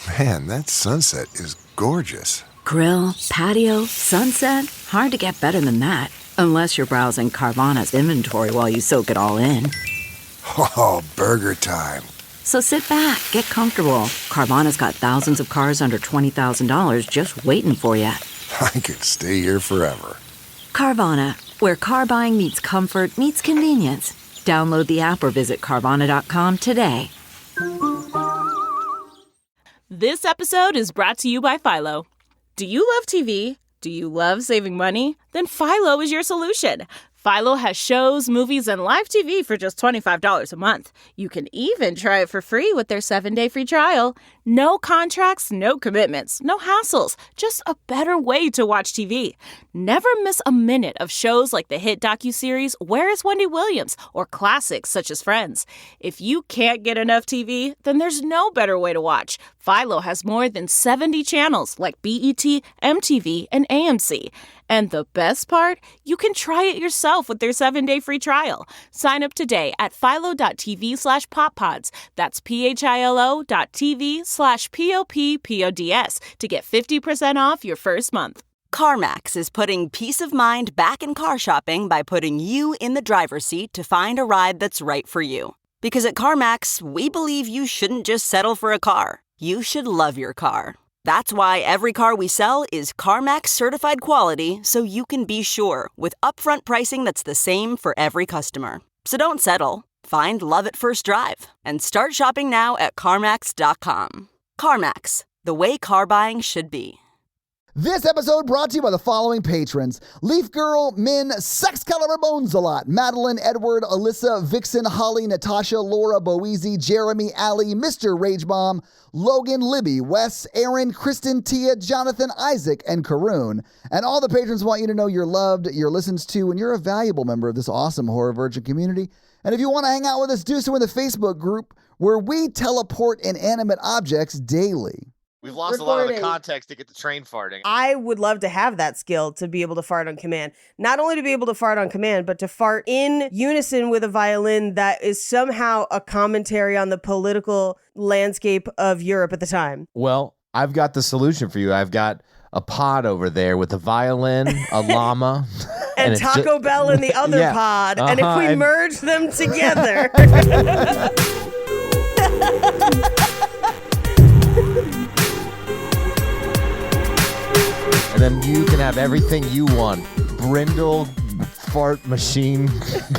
Man, that sunset is gorgeous. Grill, patio, sunset. Hard to get better than that. Unless you're browsing Carvana's inventory while you soak it all in. Oh, burger time. So sit back, get comfortable. Carvana's got thousands of cars under $20,000 just waiting for you. I could stay here forever. Carvana, where car buying meets comfort meets convenience. Download the app or visit Carvana.com today. This episode is brought to you by Philo. Do you love TV? Do you love saving money? Then Philo is your solution. Philo has shows, movies, and live TV for just $25 a month. You can even try it for free with their 7-day free trial. No contracts, no commitments, no hassles. Just a better way to watch TV. Never miss a minute of shows like the hit docuseries Where is Wendy Williams? Or classics such as Friends. If you can't get enough TV, then there's no better way to watch. Philo has more than 70 channels like BET, MTV, and AMC. And the best part? You can try it yourself with their 7-day free trial. Sign up today at philo.tv/poppods. That's philo.tv/poppods to get 50% off your first month. CarMax is putting peace of mind back in car shopping by putting you in the driver's seat to find a ride that's right for you. Because at CarMax, we believe you shouldn't just settle for a car. You should love your car. That's why every car we sell is CarMax certified quality, so you can be sure with upfront pricing that's the same for every customer. So don't settle. Find love at first drive and start shopping now at CarMax.com. CarMax, the way car buying should be. This episode brought to you by the following patrons: Leaf Girl, Min, Sex Caliber Bones a Lot, Madeline, Edward, Alyssa, Vixen, Holly, Natasha, Laura, Boezy, Jeremy, Allie, Mr. Rage Bomb, Logan, Libby, Wes, Aaron, Kristen, Tia, Jonathan, Isaac, and Karoon. And all the patrons want you to know you're loved, you're listened to, and you're a valuable member of this awesome Horror Virgin community. And if you want to hang out with us, do so in the Facebook group where we teleport inanimate objects daily. We've lost a lot of the context to get the train farting. I would love to have that skill to be able to fart on command. Not only to be able to fart on command, but to fart in unison with a violin that is somehow a commentary on the political landscape of Europe at the time. Well, I've got the solution for you. I've got a pod over there with a violin, a llama. and Taco Bell in the other pod. And if we merge them together... And then you can have everything you want. Brindle fart machine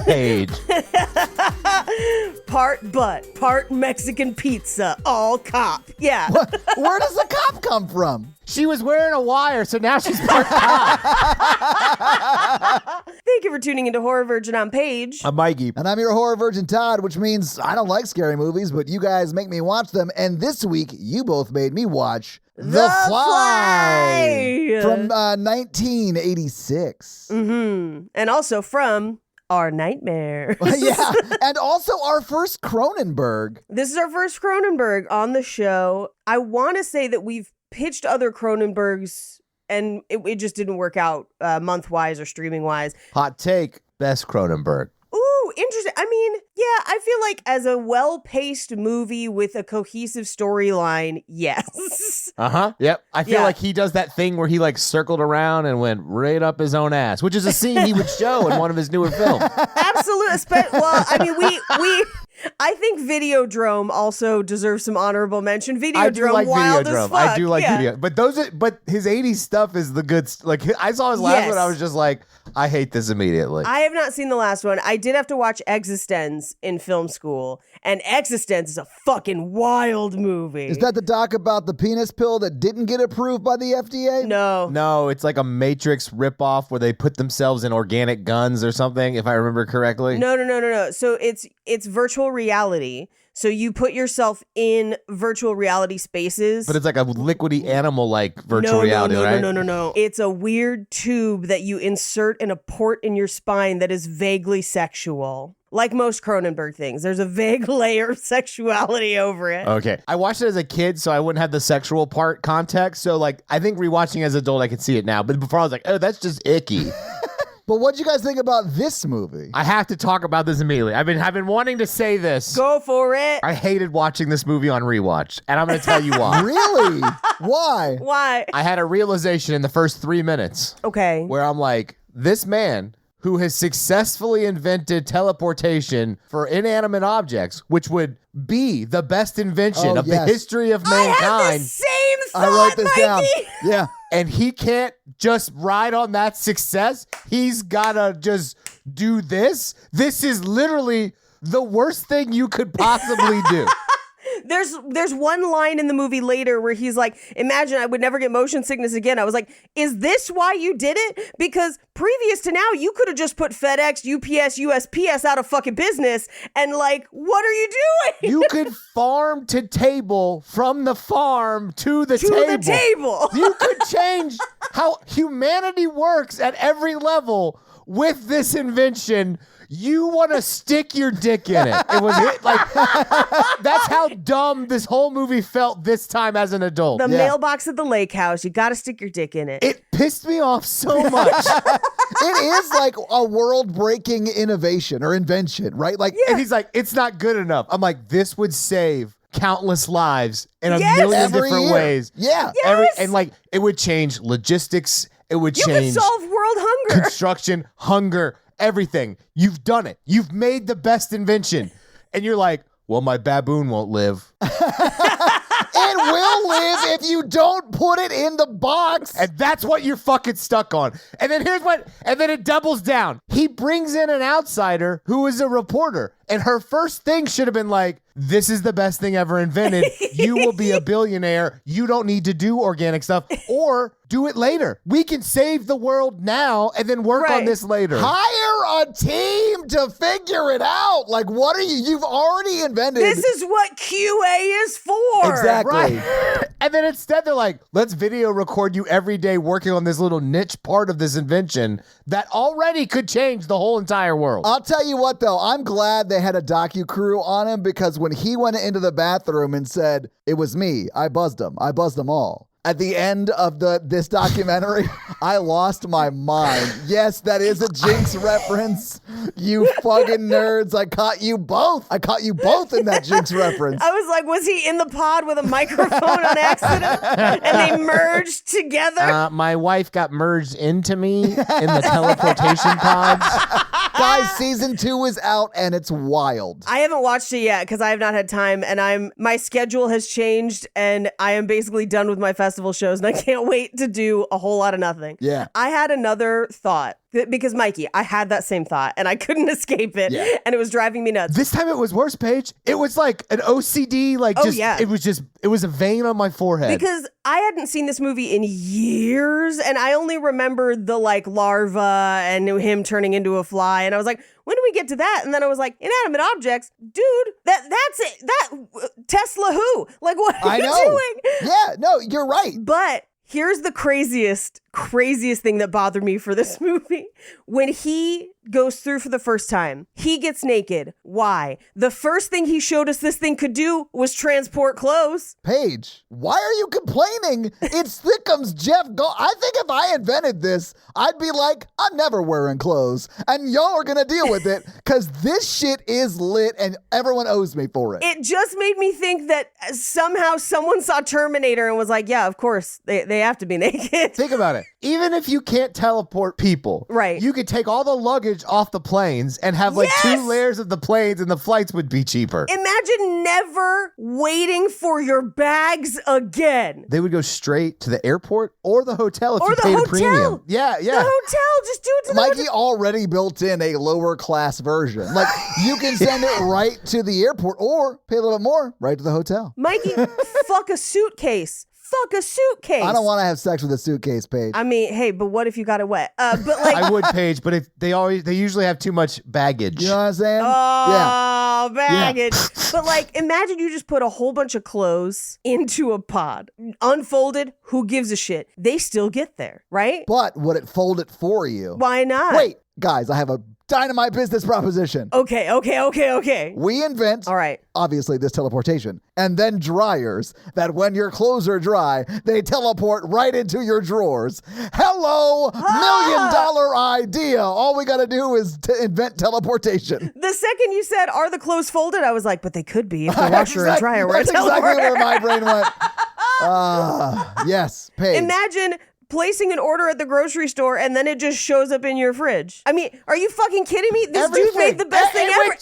page. Part butt, part Mexican pizza, all cop. Yeah. Where does the cop come from? She was wearing a wire, so now she's part cop. Thank you for tuning into Horror Virgin on Page. I'm Mikey. And I'm your Horror Virgin Todd, which means I don't like scary movies, but you guys make me watch them. And this week, you both made me watch The Fly from 1986. Mm-hmm. And also from Our Nightmare. Yeah, and also our first Cronenberg. This is our first Cronenberg on the show. I want to say that we've pitched other Cronenbergs, and it just didn't work out month-wise or streaming-wise. Hot take, best Cronenberg. Ooh, interesting. I mean, yeah, I feel like as a well-paced movie with a cohesive storyline, yes. Uh-huh. Yep. I feel like he does that thing where he like circled around and went right up his own ass, which is a scene he would show in one of his newer films. Absolutely. Well, I mean, I think Videodrome also deserves some honorable mention. Videodrome, wild as fuck. I do like Video. But his 80s stuff is the good. Like I saw his last one, I was just like, I hate this immediately. I have not seen the last one. I did have to watch Existence in film school, and Existence is a fucking wild movie. Is that the doc about the penis pill that didn't get approved by the FDA? No, it's like a Matrix ripoff where they put themselves in organic guns or something, if I remember correctly. No. So it's virtual reality. So you put yourself in virtual reality spaces. But it's like a liquidy animal like virtual reality, right? No. It's a weird tube that you insert in a port in your spine that is vaguely sexual. Like most Cronenberg things, there's a vague layer of sexuality over it. Okay. I watched it as a kid, so I wouldn't have the sexual part context. So, like, I think rewatching as an adult, I can see it now. But before I was like, oh, that's just icky. But what'd you guys think about this movie? I have to talk about this immediately. I've been wanting to say this. Go for it. I hated watching this movie on rewatch, and I'm going to tell you why. Really? Why? Why? I had a realization in the first 3 minutes Okay. where I'm like, this man who has successfully invented teleportation for inanimate objects, which would be the best invention of the history of mankind. I have the same thought, I wrote this down. Mikey. Yeah. And he can't just ride on that success. He's got to just do this. This is literally the worst thing you could possibly do. There's one line in the movie later where he's like, imagine I would never get motion sickness again. I was like, is this why you did it? Because previous to now, you could have just put FedEx, UPS, USPS out of fucking business. And like, what are you doing? You could farm to table from the farm to the table. You could change how humanity works at every level with this invention. You want to stick your dick in it. It was like that's how dumb this whole movie felt this time as an adult. The mailbox at the lake house. You got to stick your dick in it. It pissed me off so much. It is like a world-breaking innovation or invention, right? Like, And he's like, it's not good enough. I'm like, this would save countless lives in a million different ways. Yeah. And like, it would change logistics. It would You change could solve world hunger. construction, hunger, everything. You've done it. You've made the best invention. And you're like, well, my baboon won't live. It will live if you don't put it in the box. And that's what you're fucking stuck on. And then it doubles down. He brings in an outsider who is a reporter. And her first thing should have been like, this is the best thing ever invented. You will be a billionaire. You don't need to do organic stuff or do it later. We can save the world now and then work on this later. Hire a team to figure it out. Like, what are you've already invented. This is what QA is for. Exactly. Right. And then instead they're like, let's video record you every day working on this little niche part of this invention that already could change the whole entire world. I'll tell you what, though. I'm glad they had a docu-crew on him because when he went into the bathroom and said, it was me, I buzzed them all. At the end of this documentary, I lost my mind. Yes, that is a Jinx reference. You fucking nerds. I caught you both. In that Jinx reference. I was like, was he in the pod with a microphone on accident? And they merged together? My wife got merged into me in the teleportation pods. Guys, season 2 is out and it's wild. I haven't watched it yet because I have not had time and my schedule has changed and I am basically done with my festival shows and I can't wait to do a whole lot of nothing. Yeah. I had another thought because Mikey, I had that same thought and I couldn't escape it and it was driving me nuts. This time it was worse, Paige. It was like an OCD, it was a vein on my forehead. Because I hadn't seen this movie in years and I only remembered the like larva and him turning into a fly and I was like, when do we get to that? And then I was like, inanimate objects, dude, that's it. That Tesla who? Like, what are you doing? Yeah, no, you're right. But here's the craziest thing that bothered me for this movie. When he goes through for the first time, he gets naked. Why? The first thing he showed us this thing could do was transport clothes. Paige, why are you complaining? It's Thickums Jeff I think if I invented this, I'd be like, I'm never wearing clothes. And y'all are going to deal with it because this shit is lit and everyone owes me for it. It just made me think that somehow someone saw Terminator and was like, yeah, of course, they have to be naked. Think about it. Even if you can't teleport people, right? You could take all the luggage off the planes and have like 2 layers of the planes and the flights would be cheaper. Imagine never waiting for your bags again. They would go straight to the airport or the hotel if you paid a premium. Yeah. The hotel, just do it to the Mikey already built in a lower class version. Like, you can send it right to the airport or pay a little bit more, right to the hotel. Mikey, fuck a suitcase. Fuck a suitcase. I don't want to have sex with a suitcase, Paige. I mean, hey, but what if you got it wet? But like, I would, Paige, but if they usually have too much baggage. You know what I'm saying? Oh, baggage. Yeah. But like, imagine you just put a whole bunch of clothes into a pod, unfolded. Who gives a shit? They still get there, right? But would it fold it for you? Why not? Wait. Guys, I have a dynamite business proposition. Okay. We invent, All right. obviously, this teleportation, and then dryers that when your clothes are dry, they teleport right into your drawers. Hello, $1 million idea. All we got to do is to invent teleportation. The second you said, are the clothes folded? I was like, but they could be if the washer and dryer were a That's exactly where teleporter. my brain went. Yes, Paige. Imagine placing an order at the grocery store and then it just shows up in your fridge. I mean, are you fucking kidding me? This dude made the best thing ever.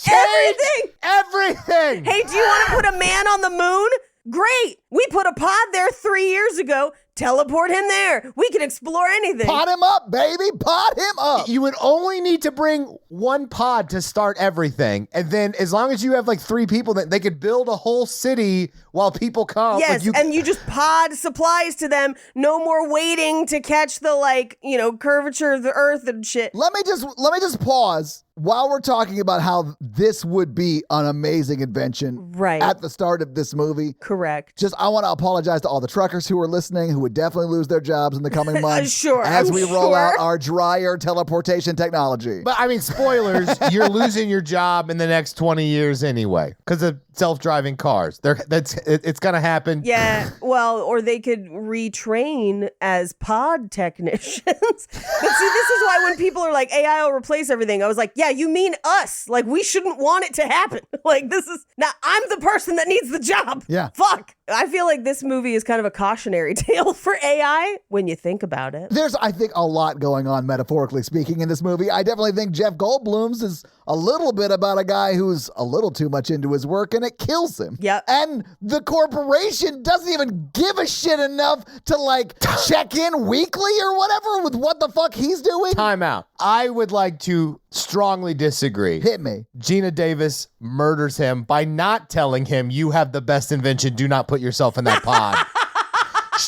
Everything. Hey, do you want to put a man on the moon? Great. We put a pod there 3 years ago. Teleport him there. We can explore anything. Pot him up, baby. Pot him up. You would only need to bring one pod to start everything. And then as long as you have like 3 people, that they could build a whole city while people come. Yes, and you just pod supplies to them. No more waiting to catch the curvature of the earth and shit. Let me just pause while we're talking about how this would be an amazing invention Right. at the start of this movie. Correct. I want to apologize to all the truckers who are listening who would definitely lose their jobs in the coming months Sure, as I'm we roll out sure. our dryer teleportation technology. But I mean, spoilers, you're losing your job in the next 20 years anyway because of self-driving cars. It's going to happen. Yeah, well, or they could retrain as pod technicians. But see, this is why when people are like, AI will replace everything, I was like, yeah, you mean us. Like, we shouldn't want it to happen. Like, now I'm the person that needs the job. Yeah. Fuck. I feel like this movie is kind of a cautionary tale for AI when you think about it. There's, I think, a lot going on, metaphorically speaking, in this movie. I definitely think Jeff Goldblum's is a little bit about a guy who's a little too much into his work and it kills him. Yep. And the corporation doesn't even give a shit enough to check in weekly or whatever with what the fuck he's doing. Time out. I would like to strongly disagree. Hit me. Gina Davis murders him by not telling him you have the best invention. Do not put yourself in that pod.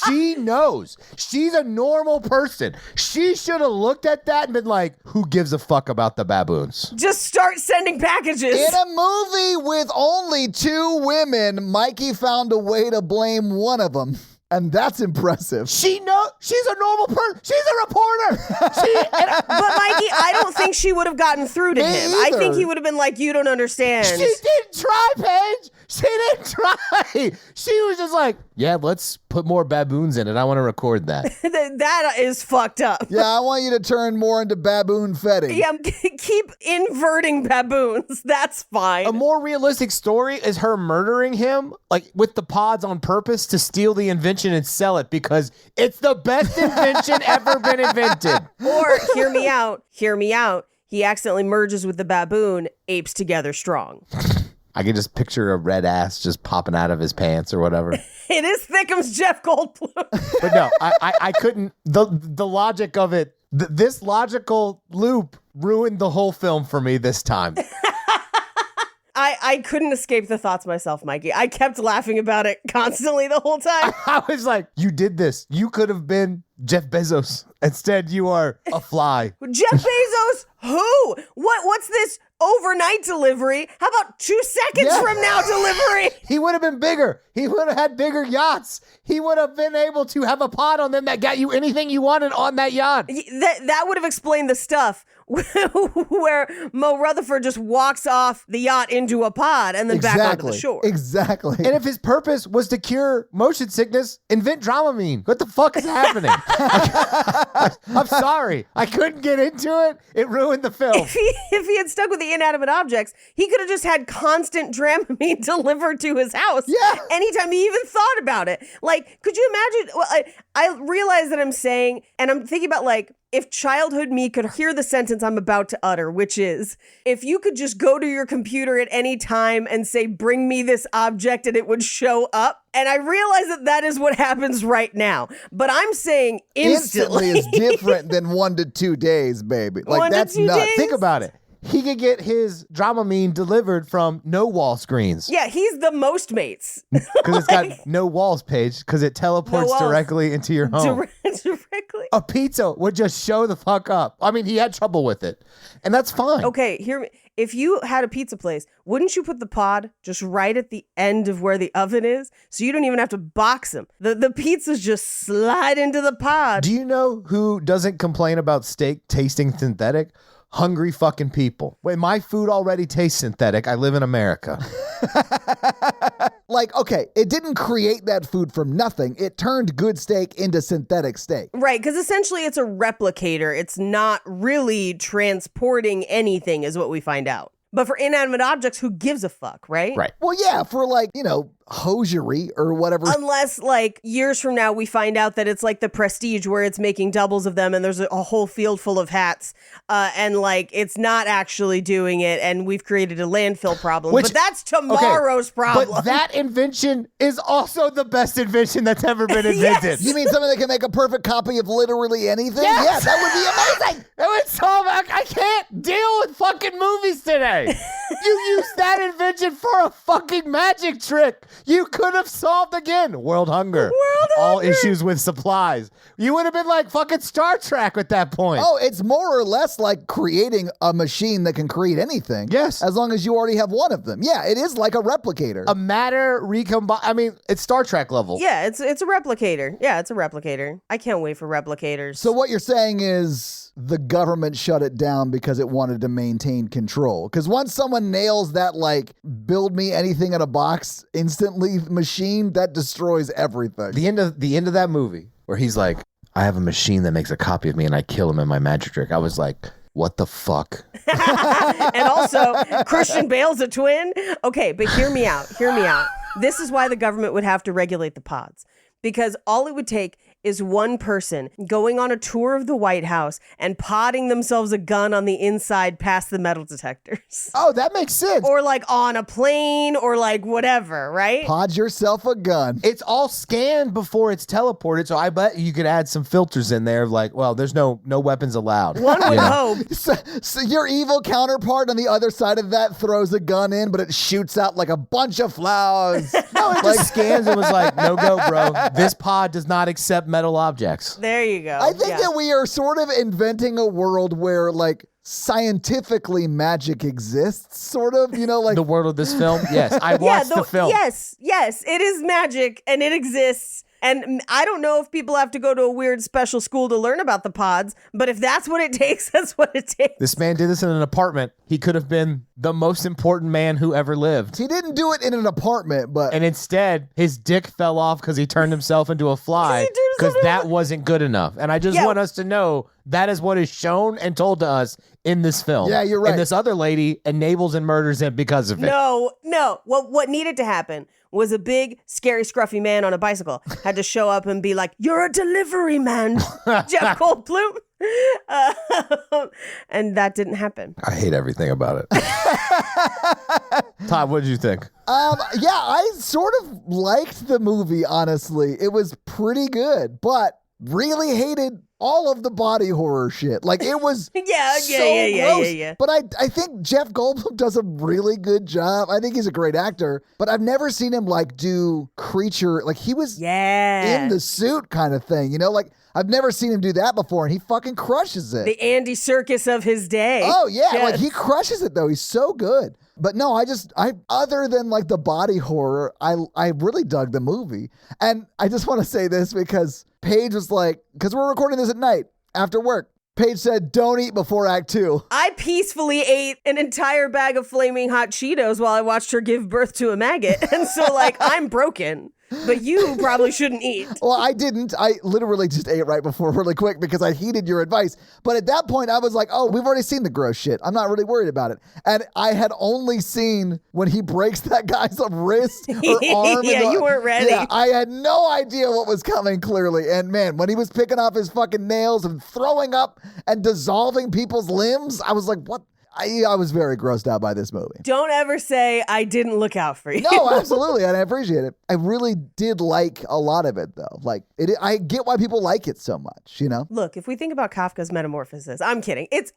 She knows. She's a normal person. She should have looked at that and been like, who gives a fuck about the baboons? Just start sending packages. In a movie with only 2 women, Mikey found a way to blame one of them. And that's impressive. She knows. She's a normal person. She's a reporter. But Mikey, I don't think she would have gotten through to Me him. I either. think he would have been like, you don't understand. She didn't try, Paige. She didn't try. She was just like, yeah, let's put more baboons in it. I want to record that. That is fucked up. Yeah, I want you to turn more into baboon fetting. Yeah, keep inverting baboons. That's fine. A more realistic story is her murdering him, like with the pods on purpose to steal the invention and sell it because it's the best invention ever been invented. Or, hear me out. He accidentally merges with the baboon, apes together strong. I can just picture a red ass just popping out of his pants or whatever. It is Thickums Jeff Goldblum. But no, I couldn't. The logic of it, this logical loop ruined the whole film for me this time. I couldn't escape the thoughts myself, Mikey. I kept laughing about it constantly the whole time. I was like, you did this. You could have been Jeff Bezos. Instead, you are a fly. Jeff Bezos? Who? What's this overnight delivery? How about 2 seconds from now delivery? He would have been bigger. He would have had bigger yachts. He would have been able to have a pod on them that got you anything you wanted on that yacht. That would have explained the stuff where Mo Rutherford just walks off the yacht into a pod and then back onto the shore. Exactly. And if his purpose was to cure motion sickness, invent Dramamine. What the fuck is happening? I'm sorry. I couldn't get into it. It ruined the film. If he had stuck with the inanimate objects, he could have just had constant Dramamine delivered to his house. Yeah. Anytime he even thought about it. Like, could you imagine? Well, I realize that I'm saying, and I'm thinking about if childhood me could hear the sentence I'm about to utter, which is, if you could just go to your computer at any time and say, bring me this object, and it would show up. And I realize that is what happens right now. But I'm saying instantly is different than 1 to 2 days, baby. 1 to That's 2 nuts. days? Think about it. He could get his Dramamine delivered from no wall screens. Yeah, he's the most mates. Because it's got no walls, Paige, because it teleports walls. directly into your home. Directly. A pizza would just show the fuck up. I mean, he had trouble with it. And that's fine. Okay, hear me. If you had a pizza place, wouldn't you put the pod just right at the end of where the oven is? So you don't even have to box them. The pizzas just slide into the pod. Do you know who doesn't complain about steak tasting synthetic? hungry fucking people. Wait, my food already tastes synthetic. I live in America. Like, okay, it didn't create that food from nothing. It turned good steak into synthetic steak. Right, because essentially it's a replicator. It's not really transporting anything, is what we find out. But for inanimate objects, who gives a fuck, right? Right. Well, yeah, for like, hosiery or whatever. Unless, like, years from now, we find out that it's like the Prestige where it's making doubles of them and there's a whole field full of hats and, like, it's not actually doing it and we've created a landfill problem. But that's tomorrow's problem. But that invention is also the best invention that's ever been invented. You mean something that can make a perfect copy of literally anything? Yes! Yeah, that would be amazing. It would solve. I can't deal with fucking movies today. You used that invention for a fucking magic trick. You could have solved again world hunger. All issues with supplies. You would have been like fucking Star Trek at that point. Oh, it's more or less like creating a machine that can create anything. Yes. As long as you already have one of them. Yeah, it is like a replicator. A matter recombine. I mean, it's Star Trek level. Yeah, it's a replicator. Yeah, it's a replicator. I can't wait for replicators. So what you're saying is the government shut it down because it wanted to maintain control. Because once someone nails that, like, build me anything in a box instantly machine, that destroys everything. The end of that movie where he's like, I have a machine that makes a copy of me and I kill him in my magic trick. I was like, what the fuck? And also, Christian Bale's a twin? Okay, but hear me out. This is why the government would have to regulate the pods. Because all it would take is one person going on a tour of the White House and podding themselves a gun on the inside past the metal detectors. Oh, that makes sense. Or like on a plane or like whatever, right? Pod yourself a gun. It's all scanned before it's teleported, so I bet you could add some filters in there like, well, there's no weapons allowed. One would hope. So your evil counterpart on the other side of that throws a gun in, but it shoots out like a bunch of flowers. No, it just scans and was like, no go, bro. This pod does not accept metal objects. There you go. I think that we are sort of inventing a world where, like, scientifically magic exists, sort of, like the world of this film. Yes, I watched the film. Yes, it is magic and it exists. And I don't know if people have to go to a weird special school to learn about the pods, but if that's what it takes, that's what it takes. This man did this in an apartment. He could have been the most important man who ever lived. He didn't do it in an apartment, but... And instead, his dick fell off because he turned himself into a fly because that wasn't good enough. And I just want us to know that is what is shown and told to us in this film. Yeah, you're right. And this other lady enables and murders him because of it. No. What needed to happen was a big, scary, scruffy man on a bicycle had to show up and be like, "You're a delivery man, Jeff Goldblum." And that didn't happen. I hate everything about it. Todd, what did you think? Yeah, I sort of liked the movie, honestly. It was pretty good, but really hated all of the body horror shit. Like, it was gross. Yeah. But I think Jeff Goldblum does a really good job. I think he's a great actor, but I've never seen him, like, do creature. Like, he was in the suit kind of thing, like, I've never seen him do that before, and he fucking crushes it. The Andy Serkis of his day. Oh, yeah. Like, he crushes it, though. He's so good. But no, I other than, like, the body horror, I really dug the movie. And I just want to say this because Paige was like, because we're recording this at night after work. Paige said, don't eat before Act 2. I peacefully ate an entire bag of flaming hot Cheetos while I watched her give birth to a maggot. And so, like, I'm broken. But you probably shouldn't eat. Well, I didn't. I literally just ate right before really quick because I heeded your advice. But at that point, I was like, oh, we've already seen the gross shit. I'm not really worried about it. And I had only seen when he breaks that guy's wrist or arm. You weren't ready. Yeah, I had no idea what was coming, clearly. And man, when he was picking off his fucking nails and throwing up and dissolving people's limbs, I was like, what? I was very grossed out by this movie. Don't ever say I didn't look out for you. No, absolutely. And I appreciate it. I really did like a lot of it, though. Like, I get why people like it so much, Look, if we think about Kafka's Metamorphosis, I'm kidding. It's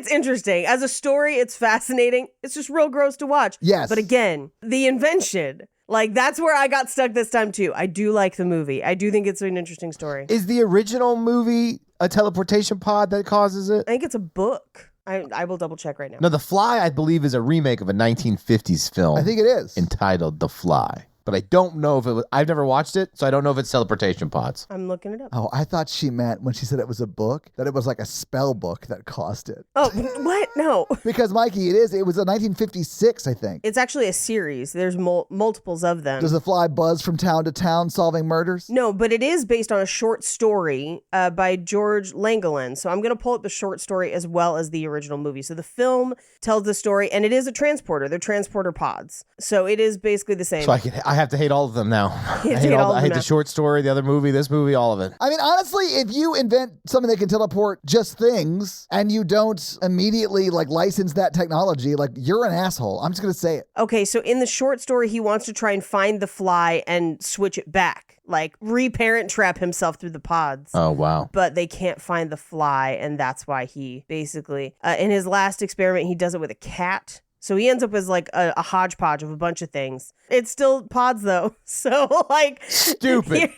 interesting. As a story, it's fascinating. It's just real gross to watch. Yes. But again, the invention, like, that's where I got stuck this time, too. I do like the movie. I do think it's an interesting story. Is the original movie a teleportation pod that causes it? I think it's a book. I will double check right now. No, The Fly, I believe, is a remake of a 1950s film. I think it is. Entitled The Fly. but I don't know if it was. I've never watched it, so I don't know if it's teleportation pods. I'm looking it up. Oh, I thought she meant when she said it was a book, that it was like a spell book that caused it. Oh, what? No. Because, Mikey, it was a 1956, I think. It's actually a series. There's multiples of them. Does the fly buzz from town to town solving murders? No, but it is based on a short story by George Langland. So I'm going to pull up the short story as well as the original movie. So the film tells the story, and it is a transporter. They're transporter pods. So it is basically the same. So I have to hate all of them now. I hate the short story, the other movie, this movie, all of it. I mean, honestly, if you invent something that can teleport just things and you don't immediately license that technology, you're an asshole. I'm just going to say it. Okay, so in the short story, he wants to try and find the fly and switch it back. Reparent trap himself through the pods. Oh, wow. But they can't find the fly, and that's why he basically, in his last experiment, he does it with a cat. So he ends up as a hodgepodge of a bunch of things. It's still pods, though. So, Stupid.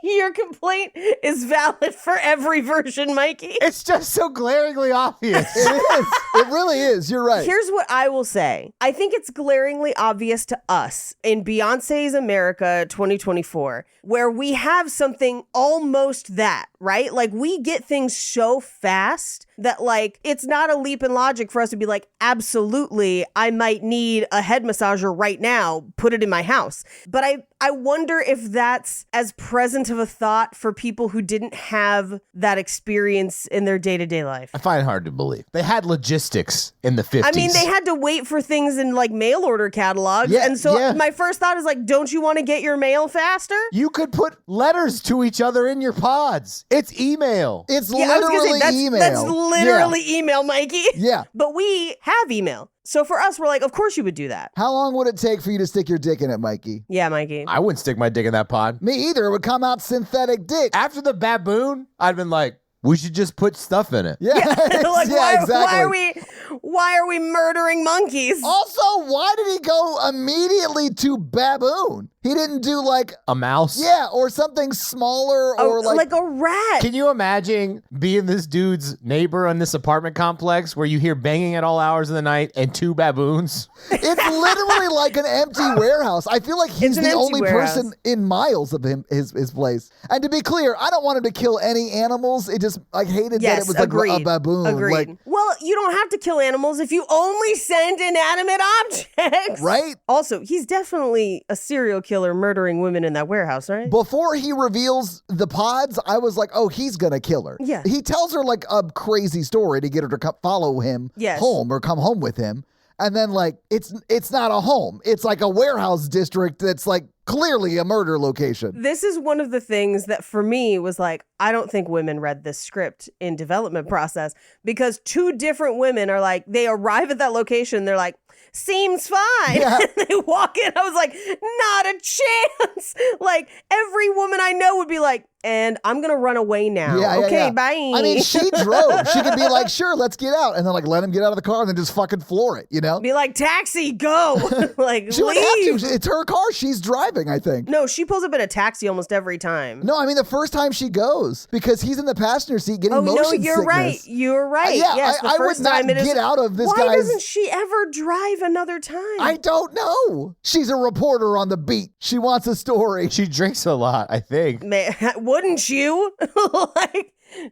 Your complaint is valid for every version, Mikey. It's just so glaringly obvious. It is. It really is. You're right. Here's what I will say. I think it's glaringly obvious to us in Beyonce's America 2024, where we have something almost that, right? We get things so fast that it's not a leap in logic for us to be absolutely, I might need a head massager right now, put it in my house. But I wonder if that's as present of a thought for people who didn't have that experience in their day-to-day life. I find it hard to believe. They had logistics in the 50s. I mean, they had to wait for things in mail order catalogs. Yeah, and so yeah. my first thought is don't you want to get your mail faster? You could put letters to each other in your pods. It's email. It's Yeah, I was gonna literally say, email. That's literally email, Mikey. Yeah. But we have email. So for us, we're of course you would do that. How long would it take for you to stick your dick in it, Mikey? Yeah, Mikey. I wouldn't stick my dick in that pod. Me either. It would come out synthetic dick. After the baboon, I'd been we should just put stuff in it. Yeah, why, exactly. why are we murdering monkeys? Also, why did he go immediately to baboon? He didn't do a mouse? yeah, or something smaller or like a rat. Can you imagine being this dude's neighbor in this apartment complex where you hear banging at all hours of the night and two baboons? It's literally like an empty warehouse. I feel like he's the only person in miles of his place. And to be clear, I don't want him to kill any animals. It just hated that it was a baboon. Agreed. Well, you don't have to kill animals if you only send inanimate objects. Right? Also, he's definitely a serial killer murdering women in that warehouse, right? Before he reveals the pods, I was like, oh, he's going to kill her. Yeah. He tells her a crazy story to get her to follow him home or come home with him. And then it's not a home. It's a warehouse district that's clearly a murder location. This is one of the things that for me was I don't think women read this script in development process, because two different women are they arrive at that location. They're seems fine. Yeah. And they walk in. I was not a chance. Every woman I know would be and I'm going to run away now. Yeah, bye. I mean, she drove. She could be sure, let's get out. And then let him get out of the car and then just fucking floor it, Be taxi, go. She leave. would have to. It's her car. She's driving, I think. No, she pulls up in a taxi almost every time. No, I mean the first time she goes, because he's in the passenger seat getting motion sickness. You're right. You're right. Yeah, yes, the I first would not time it is. get out of this Why guy's... doesn't she ever drive another time? I don't know. She's a reporter on the beat. She wants a story. She drinks a lot, I think. Man, wouldn't you?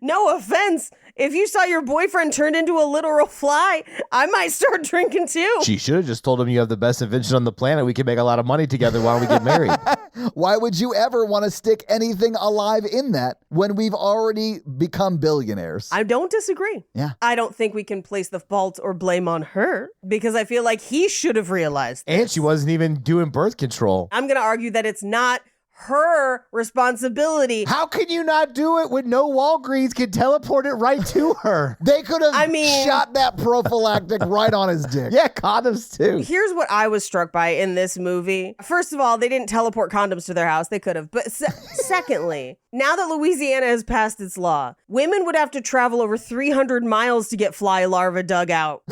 No offense. If you saw your boyfriend turned into a literal fly, I might start drinking too. She should have just told him, you have the best invention on the planet. We can make a lot of money together. Why don't we get married? Why would you ever want to stick anything alive in that when we've already become billionaires? I don't disagree. Yeah. I don't think we can place the fault or blame on her, because I feel like he should have realized this. And she wasn't even doing birth control. I'm going to argue that it's not her responsibility. How can you not do it when no Walgreens can teleport it right to her? They could have I shot that prophylactic right on his dick. Yeah, condoms too. Here's what I was struck by in this movie. First of all, they didn't teleport condoms to their house. They could have. But secondly, now that Louisiana has passed its law, women would have to travel over 300 miles to get fly larvae dug out.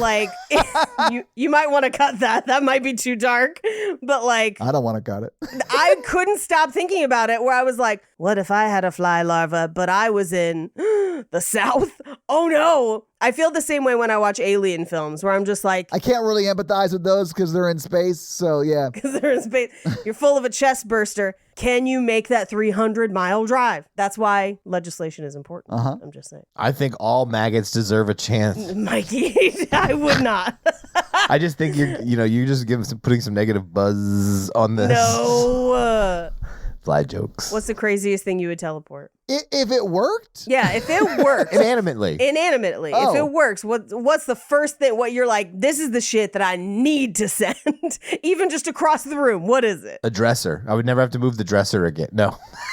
You might want to cut that. That might be too dark. But I don't want to cut it. I couldn't stop thinking about it where I was like, what if I had a fly larva, but I was in the South? Oh no. I feel the same way when I watch alien films where I'm just like, I can't really empathize with those because they're in space. So yeah. because they're in space. You're full of a chest burster. Can you make that 300-mile drive? That's why legislation is important. I'm just saying. I think all maggots deserve a chance. Mikey, I would not. I just think you're just putting some negative buzz on this. No. Fly jokes. What's the craziest thing you would teleport? If it worked? Yeah, if it worked. Inanimmately. If it works, what's the first thing, what you're like, this is the shit that I need to send, even just across the room? What is it? A dresser. I would never have to move the dresser again. No.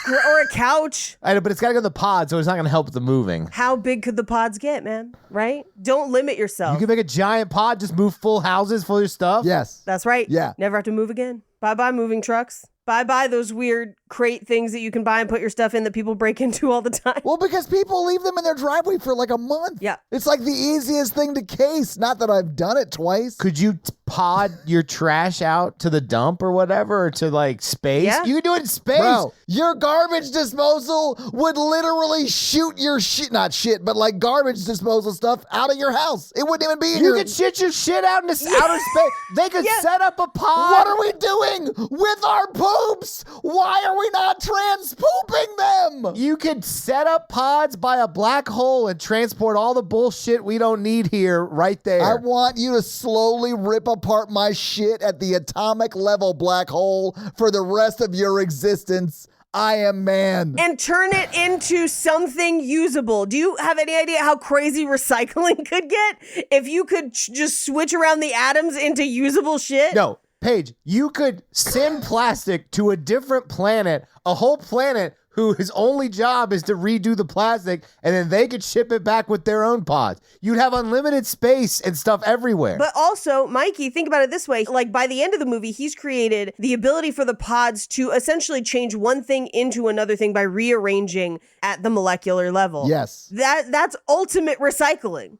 Or a couch. I know, but it's got to go to the pod, so it's not going to help with the moving. How big could the pods get, man? Right? Don't limit yourself. You can make a giant pod, just move full houses full of your stuff. Yes. That's right. Yeah. Never have to move again. Bye-bye moving trucks. Bye-bye those weird crate things that you can buy and put your stuff in that people break into all the time. Well, because people leave them in their driveway for like a month. Yeah. It's like the easiest thing to case. Not that I've done it twice. Could you pod your trash out to the dump or whatever, or to like space? Yeah. You can do it in space. Bro, your garbage disposal would literally shoot your not shit, but like garbage disposal stuff out of your house. It wouldn't even be in You your... could shit your shit out into outer space. They could set up a pod. What are we doing with our poops? Why are we not trans-pooping them? You could set up pods by a black hole and transport all the bullshit we don't need here right there. I want you to slowly rip apart my shit at the atomic level black hole for the rest of your existence. I am man. And turn it into something usable. Do you have any idea how crazy recycling could get if you could just switch around the atoms into usable shit? No, Paige, you could send plastic to a different planet, a whole planet whose only job is to redo the plastic, and then they could ship it back with their own pods. You'd have unlimited space and stuff everywhere. But also, Mikey, think about it this way. Like, by the end of the movie, he's created the ability for the pods to essentially change one thing into another thing by rearranging at the molecular level. Yes. That's ultimate recycling.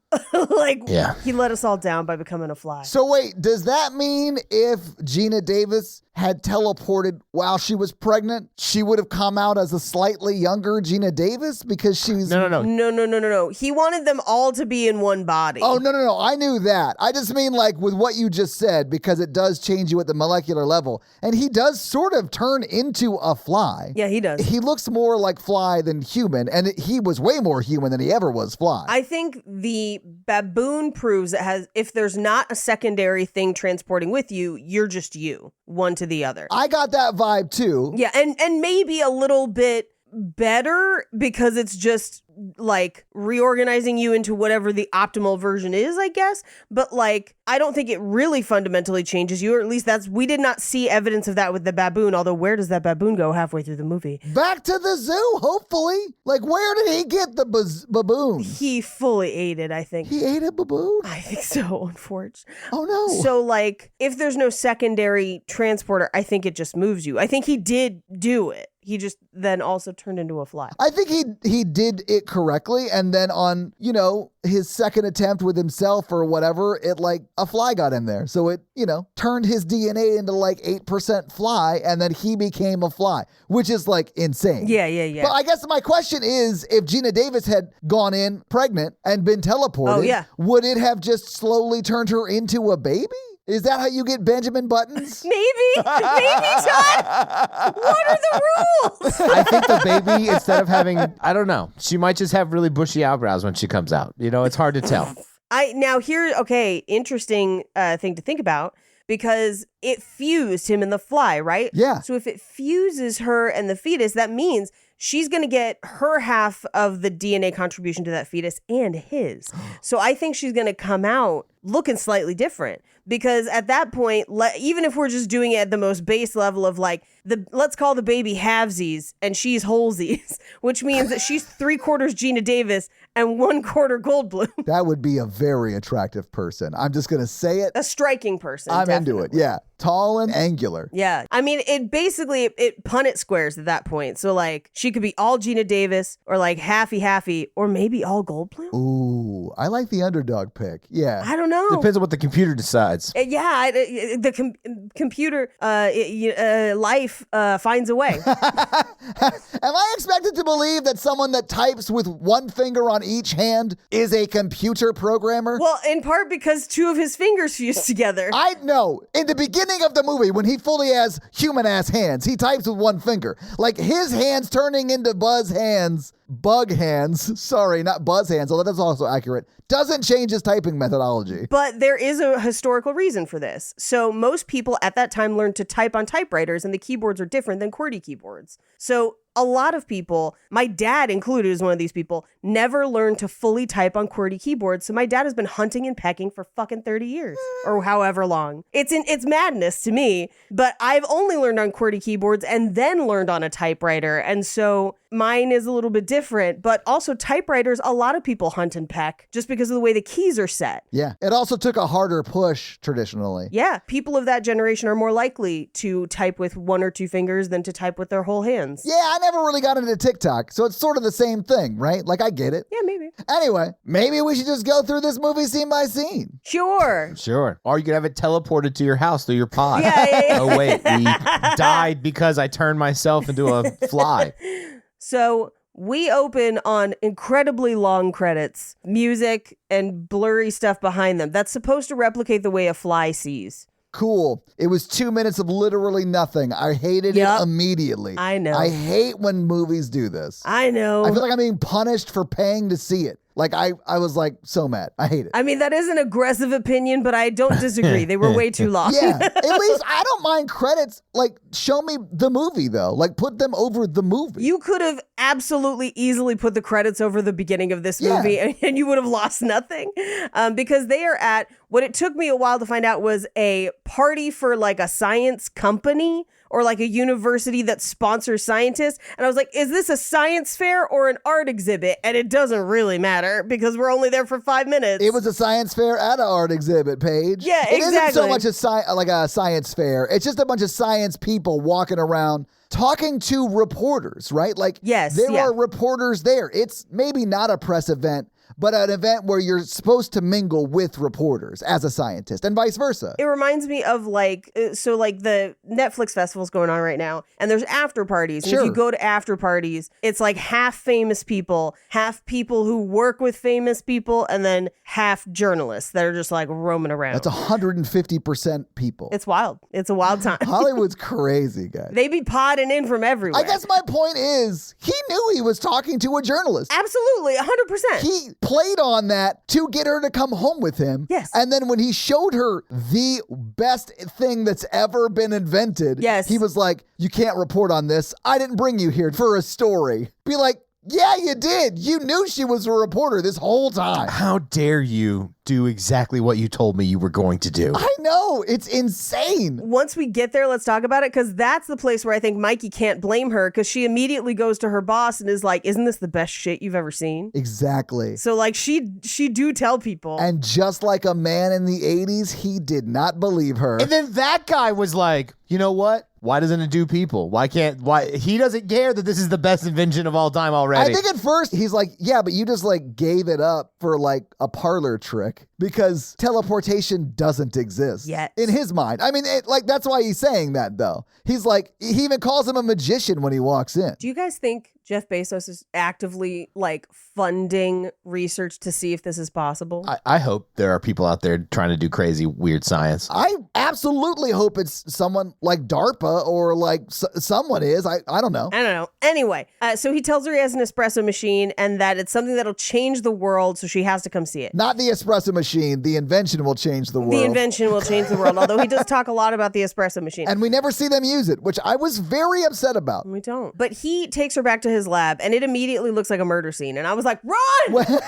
He let us all down by becoming a fly. So wait, does that mean if Gina Davis had teleported while she was pregnant, she would have come out as a slightly younger Gina Davis because she's... No. He wanted them all to be in one body. Oh, no. I knew that. I just mean like with what you just said, because it does change you at the molecular level. And he does sort of turn into a fly. Yeah, he does. He looks more like fly than human, and he was way more human than he ever was fly. I think the baboon proves that if there's not a secondary thing transporting with you, you're just you, one to the other. I got that vibe too. Yeah, and maybe a little bit better because it's just like reorganizing you into whatever the optimal version is, I guess. But like, I don't think it really fundamentally changes you, or at least we did not see evidence of that with the baboon. Although, where does that baboon go halfway through the movie? Back to the zoo, hopefully. Like, where did he get the baboon? He fully ate it, I think. He ate a baboon? I think so, unfortunately. Oh, no. So, like, if there's no secondary transporter, I think it just moves you. I think he did do it. He just then also turned into a fly. I think he did it correctly, and then on, his second attempt with himself or whatever, it like a fly got in there. So it, turned his DNA into like 8% fly, and then he became a fly, which is like insane. Yeah. But I guess my question is, if Gina Davis had gone in pregnant and been teleported, would it have just slowly turned her into a baby? Is that how you get Benjamin Buttons? Maybe, Todd. What are the rules? I think the baby, instead of having, I don't know, she might just have really bushy eyebrows when she comes out. It's hard to tell. Interesting thing to think about, because it fused him and the fly, right? Yeah. So if it fuses her and the fetus, that means she's going to get her half of the DNA contribution to that fetus and his. So I think she's going to come out looking slightly different, because at that point, even if we're just doing it at the most base level of like, let's call the baby halvesies and she's wholesies, which means that she's 3/4 Gina Davis and 1/4 Goldblum. That would be a very attractive person. I'm just going to say it. A striking person. I'm definitely. into it. Yeah. tall and angular. Yeah. I mean, it basically, it Punnett squares at that point. So, like, she could be all Gina Davis or like halfy, or maybe all Goldblum. Ooh, I like the underdog pick. Yeah. I don't know. Depends on what the computer decides. Yeah, the computer life finds a way. Am I expected to believe that someone that types with one finger on each hand is a computer programmer? Well, in part because two of his fingers fused together. I know. In the beginning of the movie, when he fully has human-ass hands, he types with one finger. Like, his hands turning into bug hands, sorry, not buzz hands, although that's also accurate, doesn't change his typing methodology. But there is a historical reason for this. So most people at that time learned to type on typewriters, and the keyboards are different than QWERTY keyboards. So a lot of people, my dad included is one of these people, never learned to fully type on QWERTY keyboards. So my dad has been hunting and pecking for fucking 30 years or however long. It's madness to me, but I've only learned on QWERTY keyboards and then learned on a typewriter. And so mine is a little bit different, but also typewriters, a lot of people hunt and peck just because of the way the keys are set. Yeah. It also took a harder push traditionally. Yeah. People of that generation are more likely to type with one or two fingers than to type with their whole hands. Yeah, I never really got into TikTok, so it's sort of the same thing, right? Like, I get it. Yeah, maybe. Anyway, maybe we should just go through this movie scene by scene. Sure. Sure. Or you could have it teleported to your house through your pod. Yeah. Oh, wait. We died because I turned myself into a fly. So we open on incredibly long credits, music and blurry stuff behind them. That's supposed to replicate the way a fly sees. Cool. It was 2 minutes of literally nothing. I hated it immediately. I know. I hate when movies do this. I know. I feel like I'm being punished for paying to see it. Like, I was like so mad. I hate it. I mean, that is an aggressive opinion, but I don't disagree. They were way too long. Yeah. At least I don't mind credits. Like, show me the movie, though. Like, put them over the movie. You could have absolutely easily put the credits over the beginning of this movie and you would have lost nothing because they are at what it took me a while to find out was a party for like a science company or like a university that sponsors scientists. And I was like, is this a science fair or an art exhibit? And it doesn't really matter because we're only there for 5 minutes. It was a science fair at an art exhibit, Paige. Yeah, It exactly. isn't so much like a science fair. It's just a bunch of science people walking around talking to reporters, right? Like, there are reporters there. It's maybe not a press event, but an event where you're supposed to mingle with reporters as a scientist and vice versa. It reminds me of like the Netflix festival's going on right now and there's after parties. And if you go to after parties, it's like half famous people, half people who work with famous people, and then half journalists that are just like roaming around. That's 150% people. It's wild. It's a wild time. Hollywood's crazy, guys. They be podding in from everywhere. I guess my point is he knew he was talking to a journalist. Absolutely, 100%. He played on that to get her to come home with him. Yes. And then when he showed her the best thing that's ever been invented, he was like, you can't report on this. I didn't bring you here for a story. Be like, yeah, you did. You knew she was a reporter this whole time. How dare you do exactly what you told me you were going to do? I know. It's insane. Once we get there, let's talk about it, because that's the place where I think Mikey can't blame her, because she immediately goes to her boss and is like, isn't this the best shit you've ever seen? Exactly. So like she do tell people. And just like a man in the 80s, he did not believe her. And then that guy was like, you know what? Why doesn't it do people? Why he doesn't care that this is the best invention of all time already. I think at first he's like, yeah, but you just like gave it up for like a parlor trick because teleportation doesn't exist yet in his mind. I mean, that's why he's saying that though. He's like, he even calls him a magician when he walks in. Do you guys think Jeff Bezos is actively like funding research to see if this is possible? I hope there are people out there trying to do crazy, weird science. I absolutely hope it's someone like DARPA or like someone is. I don't know. I don't know. Anyway, so he tells her he has an espresso machine and that it's something that'll change the world, so she has to come see it. Not the espresso machine. The invention will change the world. The invention will change the world, although he does talk a lot about the espresso machine. And we never see them use it, which I was very upset about. We don't. But he takes her back to his lab, and it immediately looks like a murder scene. And I was like, run!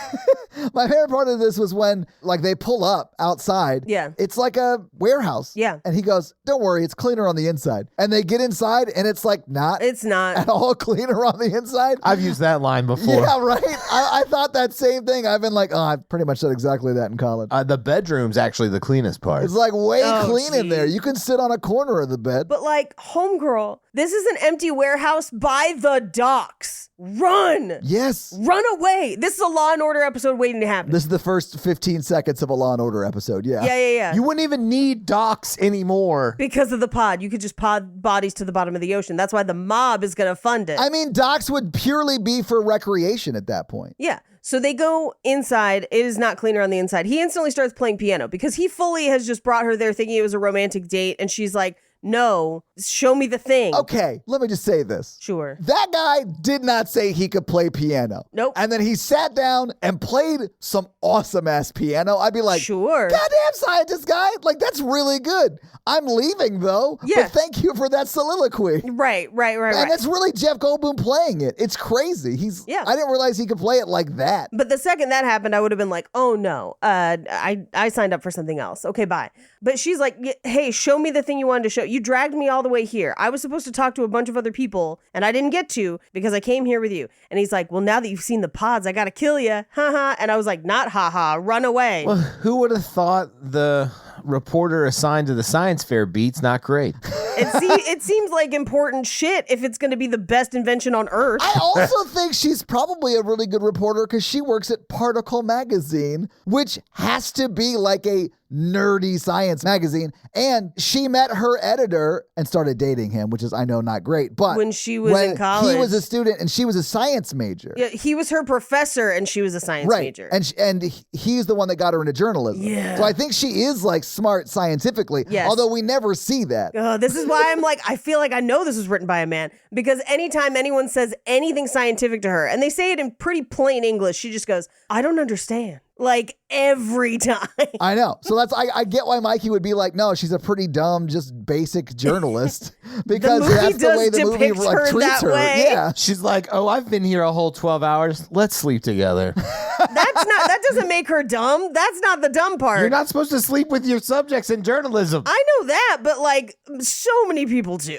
My favorite part of this was when like they pull up outside. Yeah. It's like a warehouse. Yeah. And he goes, don't worry, it's cleaner on the inside. And they get inside and it's like not. It's not. At all cleaner on the inside. I've used that line before. Yeah, right? I thought that same thing. I've been like, I pretty much said exactly that in college. Colin? The bedroom's actually the cleanest part. It's like way Oh, clean in there. geez. You can sit on a corner of the bed. But like, homegirl, this is an empty warehouse by the docks. Run! Yes. Run away! This is a Law and Order episode waiting to happen. This is the first 15 seconds of a Law and Order episode. Yeah. Yeah. You wouldn't even need docks anymore. Because of the pod. You could just pod bodies to the bottom of the ocean. That's why the mob is going to fund it. I mean, docks would purely be for recreation at that point. Yeah. So they go inside. It is not cleaner on the inside. He instantly starts playing piano because he fully has just brought her there thinking it was a romantic date. And she's like, no, show me the thing. Okay, let me just say this. Sure. That guy did not say he could play piano. Nope. And then he sat down and played some awesome ass piano. I'd be like, Sure. goddamn scientist guy. Like, that's really good. I'm leaving though. Yeah. But thank you for that soliloquy. Right. And it's really Jeff Goldblum playing it. It's crazy. Yeah. I didn't realize he could play it like that. But the second that happened, I would have been like, oh no, I signed up for something else. Okay, bye. But she's like, hey, show me the thing you wanted to show. You dragged me all the way here. I was supposed to talk to a bunch of other people and I didn't get to because I came here with you. And he's like, well, now that you've seen the pods, I got to kill you. Haha. And I was like, not haha, run away. Well, who would have thought the reporter assigned to the science fair beat's not great? It seems like important shit if it's going to be the best invention on Earth. I also think she's probably a really good reporter because she works at Particle Magazine, which has to be like a nerdy science magazine. And she met her editor and started dating him, which is, I know, not great. But When she was in college. he was a student and she was a science major. Yeah, he was her professor and she was a science Right. major. And he's the one that got her into journalism. Yeah. So I think she is like smart scientifically, Yes. although we never see that. This is why I'm like, I feel like I know this was written by a man because anytime anyone says anything scientific to her and they say it in pretty plain English, she just goes, I don't understand. Like every time. I know. So I get why Mikey would be like, no, she's a pretty dumb, just basic journalist because movie that's the does way the movie depict like, her treats that her. way. Yeah. She's like, oh, I've been here a whole 12 hours. Let's sleep together. That doesn't make her dumb. That's not the dumb part. You're not supposed to sleep with your subjects in journalism. I know that, but like so many people do.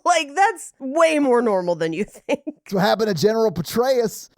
Like that's way more normal than you think. That's what happened to General Petraeus.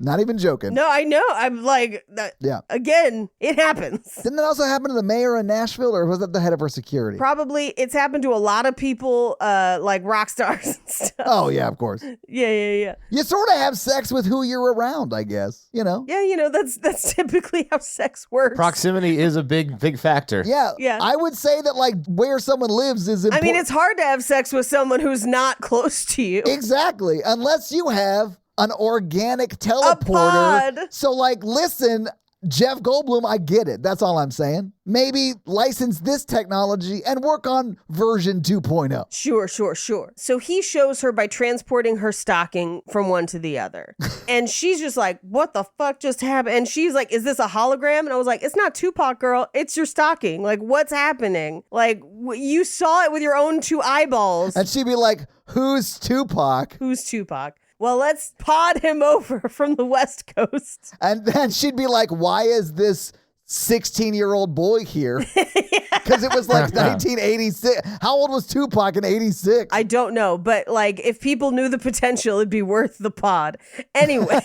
Not even joking. No, I know. I'm like, Yeah. Again, it happens. Didn't that also happen to the mayor in Nashville, or was that the head of her security? Probably it's happened to a lot of people, like rock stars and stuff. Oh, yeah, of course. Yeah. You sort of have sex with who you're around, I guess. You know? Yeah, that's typically how sex works. Proximity is a big factor. Yeah. Yeah. I would say that, like, where someone lives is I important. mean, it's hard to have sex with someone who's not close to you. Exactly. Unless you have an organic teleporter. pod. So, like, listen, Jeff Goldblum, I get it. That's all I'm saying. Maybe license this technology and work on version 2.0. Sure. So he shows her by transporting her stocking from one to the other. And she's just like, what the fuck just happened? And she's like, is this a hologram? And I was like, it's not Tupac, girl. It's your stocking. Like, what's happening? Like, you saw it with your own two eyeballs. And she'd be like, who's Tupac? Who's Tupac? Well, let's pod him over from the West Coast. And then she'd be like, why is this 16-year-old boy here? Because it was like 1986. How old was Tupac in 86? I don't know, but like if people knew the potential, it'd be worth the pod. Anyway,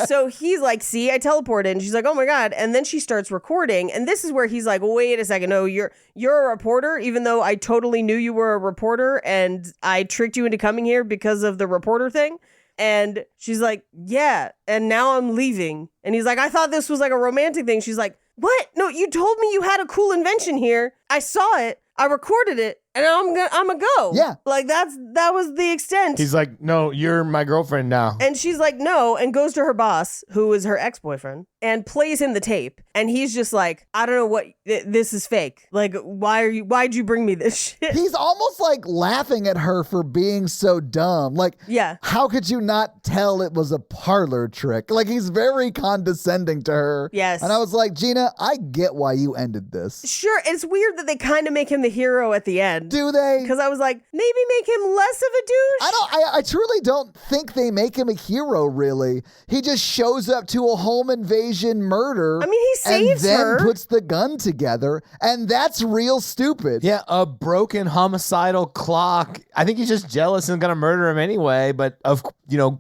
so he's like, see, I teleported. And she's like, oh my God. And then she starts recording. And this is where he's like, wait a second. No, you're a reporter, even though I totally knew you were a reporter and I tricked you into coming here because of the reporter thing. And she's like, yeah, and now I'm leaving. And he's like, I thought this was like a romantic thing. She's like, what? No, you told me you had a cool invention here. I saw it. I recorded it. And I'm gonna go. Yeah. Like that was the extent. He's like, no, you're my girlfriend now. And she's like, no, and goes to her boss, who is her ex-boyfriend, and plays him the tape. And he's just like, I don't know what, this is fake. Like, why'd you bring me this shit? He's almost like laughing at her for being so dumb. Like, Yeah. how could you not tell it was a parlor trick? Like, he's very condescending to her. Yes. And I was like, Gina, I get why you ended this. Sure, it's weird that they kind of make him the hero at the end. Do they? Because I was like, maybe make him less of a douche. I truly don't think they make him a hero, really. He just shows up to a home invasion murder. I mean, he saves and then her. puts the gun together, and that's real stupid. Yeah, a broken homicidal clock. I think he's just jealous and gonna murder him anyway. But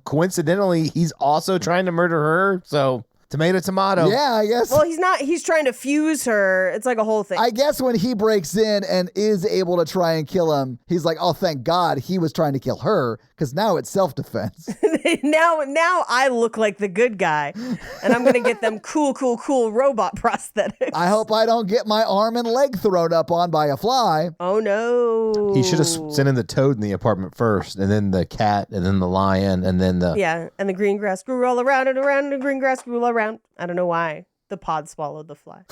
coincidentally, he's also trying to murder her. So Tomato. Yeah, I guess. Well, he's trying to fuse her. It's like a whole thing. I guess when he breaks in and is able to try and kill him, he's like, oh, thank God he was trying to kill her, because now it's self-defense. now I look like the good guy, and I'm going to get them cool robot prosthetics. I hope I don't get my arm and leg thrown up on by a fly. Oh, no. He should have sent in the toad in the apartment first, and then the cat, and then the lion, and then the... Yeah, and the green grass grew all around and around, and the green grass grew all around. I don't know why. The pod swallowed the fly.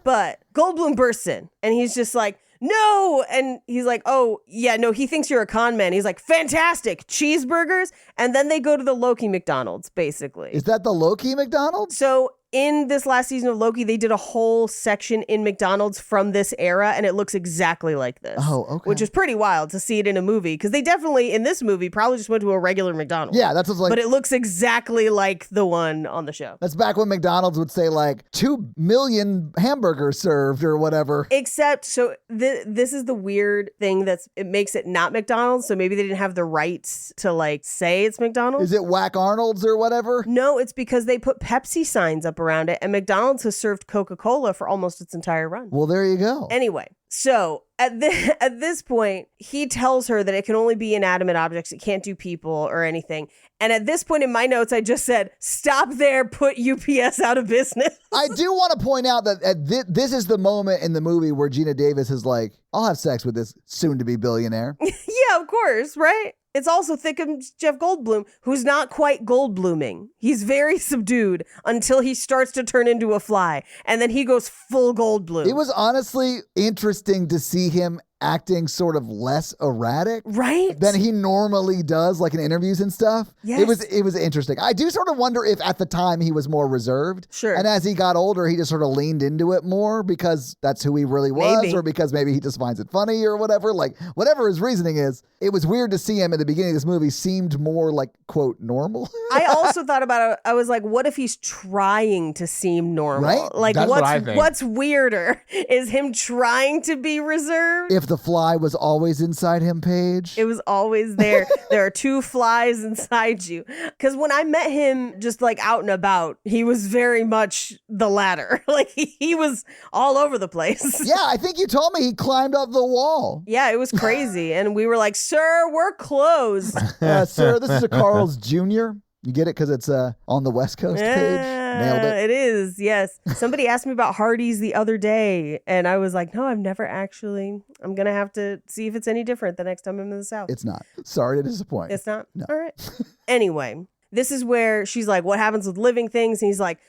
But Goldblum bursts in, and he's just like, no! And he's like, oh, yeah, no, he thinks you're a con man. He's like, fantastic, cheeseburgers? And then they go to the Loki McDonald's, basically. Is that the Loki McDonald's? So in this last season of Loki, they did a whole section in McDonald's from this era, and it looks exactly like this. Oh, okay. Which is pretty wild to see it in a movie, because they definitely, in this movie, probably just went to a regular McDonald's. Yeah, that's what's like. But it looks exactly like the one on the show. That's back when McDonald's would say like 2 million hamburgers served or whatever. Except, so this is the weird thing it makes it not McDonald's, so maybe they didn't have the rights to like say it's McDonald's. Is it Whack Arnold's or whatever? No, it's because they put Pepsi signs up around it, and McDonald's has served Coca-Cola for almost its entire run. Well, there you go. Anyway, so at this point, he tells her that it can only be inanimate objects. It can't do people or anything. And at this point in my notes, I just said, stop there, put UPS out of business. I do want to point out that this is the moment in the movie where Gina Davis is like, I'll have sex with this soon-to-be billionaire. Yeah, of course, right? It's also thickums Jeff Goldblum, who's not quite Goldbluming. He's very subdued until he starts to turn into a fly, and then he goes full Goldblum. It was honestly interesting to see him acting sort of less erratic, right, than he normally does, like in interviews and stuff. Yes. It was interesting. I do sort of wonder if at the time he was more reserved. Sure. And as he got older, he just sort of leaned into it more because that's who he really was, Maybe. or because maybe he just finds it funny or whatever. Like whatever his reasoning is, it was weird to see him at the beginning of this movie seemed more like, quote, normal. I also thought about it. I was like, what if he's trying to seem normal? Right? Like, That's what I think. what's weirder? Is him trying to be reserved? If the fly was always inside him, Paige. It was always there. There are 2 flies inside you. Because when I met him just like out and about, he was very much the latter. Like he was all over the place. Yeah, I think you told me he climbed up the wall. Yeah, it was crazy. And we were like, sir, we're closed. Sir, this is a Carl's Jr. You get it because it's on the West Coast page. Nailed it. It is, yes. Somebody asked me about Hardee's the other day, and I was like, no, I've never actually. I'm going to have to see if it's any different the next time I'm in the South. It's not. Sorry to disappoint. It's not? No. All right. Anyway, this is where she's like, what happens with living things? And he's like,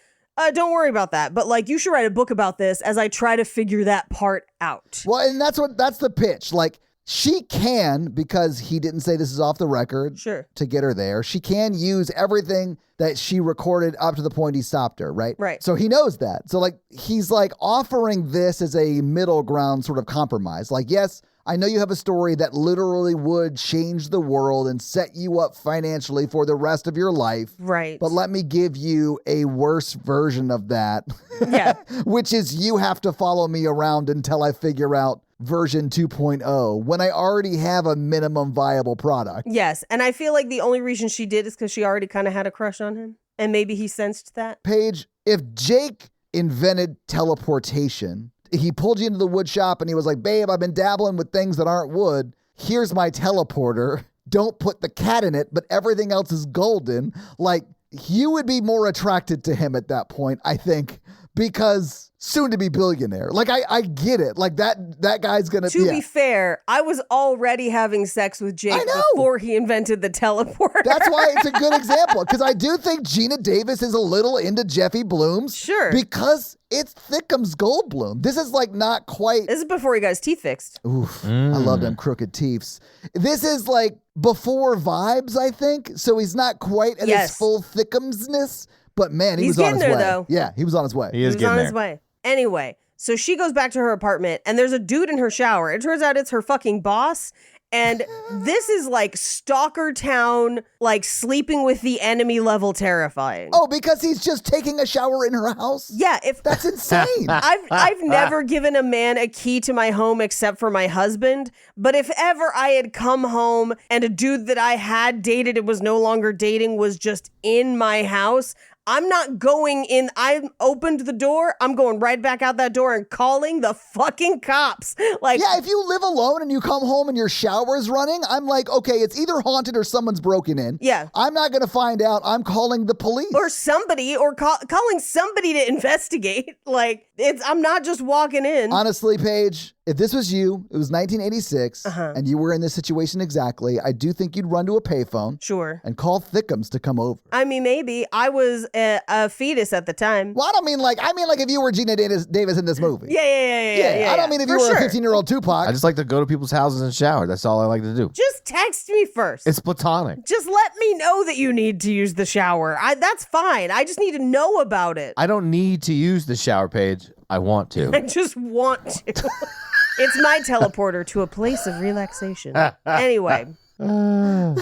don't worry about that. But like, you should write a book about this as I try to figure that part out. Well, and that's the pitch. Like, she can, because he didn't say this is off the record, Sure. to get her there. She can use everything that she recorded up to the point he stopped her, right? Right. So he knows that. So like, he's like offering this as a middle ground sort of compromise. Like, yes, I know you have a story that literally would change the world and set you up financially for the rest of your life. Right. But let me give you a worse version of that. Yeah. Which is you have to follow me around until I figure out version 2.0 when I already have a minimum viable product. Yes. And I feel like the only reason she did is because she already kind of had a crush on him. And maybe he sensed that. Paige, if Jake invented teleportation, he pulled you into the wood shop and he was like, babe, I've been dabbling with things that aren't wood. Here's my teleporter. Don't put the cat in it, but everything else is golden. Like, you would be more attracted to him at that point, I think, because soon to be billionaire. Like, I get it. Like, that guy's gonna To be fair, I was already having sex with Jake before he invented the teleporter. That's why it's a good example, because I do think Gina Davis is a little into Jeffy Blooms. Sure. Because it's Thickums Goldblum. This is like not quite. This is before he got his teeth fixed. Oof. I love them crooked teeths. This is like before Vibes, I think. So he's not quite at his full Thickumsness. But man, he He's was on his getting way. there, though. Yeah, he was on his way. He is He was getting on there. his way. Anyway, so she goes back to her apartment and there's a dude in her shower. It turns out it's her fucking boss. And this is like Stalker Town, like sleeping with the enemy level terrifying. Oh, because he's just taking a shower in her house? Yeah, if That's insane. I've never given a man a key to my home except for my husband. But if ever I had come home and a dude that I had dated and was no longer dating was just in my house, I'm not going in. I opened the door. I'm going right back out that door and calling the fucking cops. Like, yeah, if you live alone and you come home and your shower is running, I'm like, okay, it's either haunted or someone's broken in. Yeah. I'm not going to find out. I'm calling the police. Or somebody, or calling somebody to investigate. Like, I'm not just walking in. Honestly, Paige, if this was you, it was 1986, and you were in this situation exactly, I do think you'd run to a payphone. Sure. And call Thickums to come over. I mean, maybe. I was a fetus at the time. Well, I don't mean like, if you were Gina Davis in this movie. Yeah. I don't mean if you were a 15-year-old Tupac. I just like to go to people's houses and shower. That's all I like to do. Just text me first. It's platonic. Just let me know that you need to use the shower. That's fine. I just need to know about it. I don't need to use the shower page. I want to. I just want to. It's my teleporter to a place of relaxation. Anyway,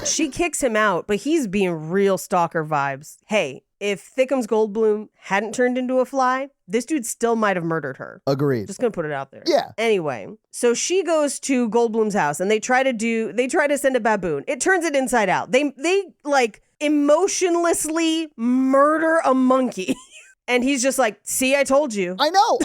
she kicks him out, but he's being real stalker vibes. Hey, if Thickums Goldblum hadn't turned into a fly, this dude still might have murdered her. Agreed. Just gonna put it out there. Yeah. Anyway, so she goes to Goldblum's house and they try to send a baboon. It turns it inside out. They like emotionlessly murder a monkey. And he's just like, see, I told you. I know.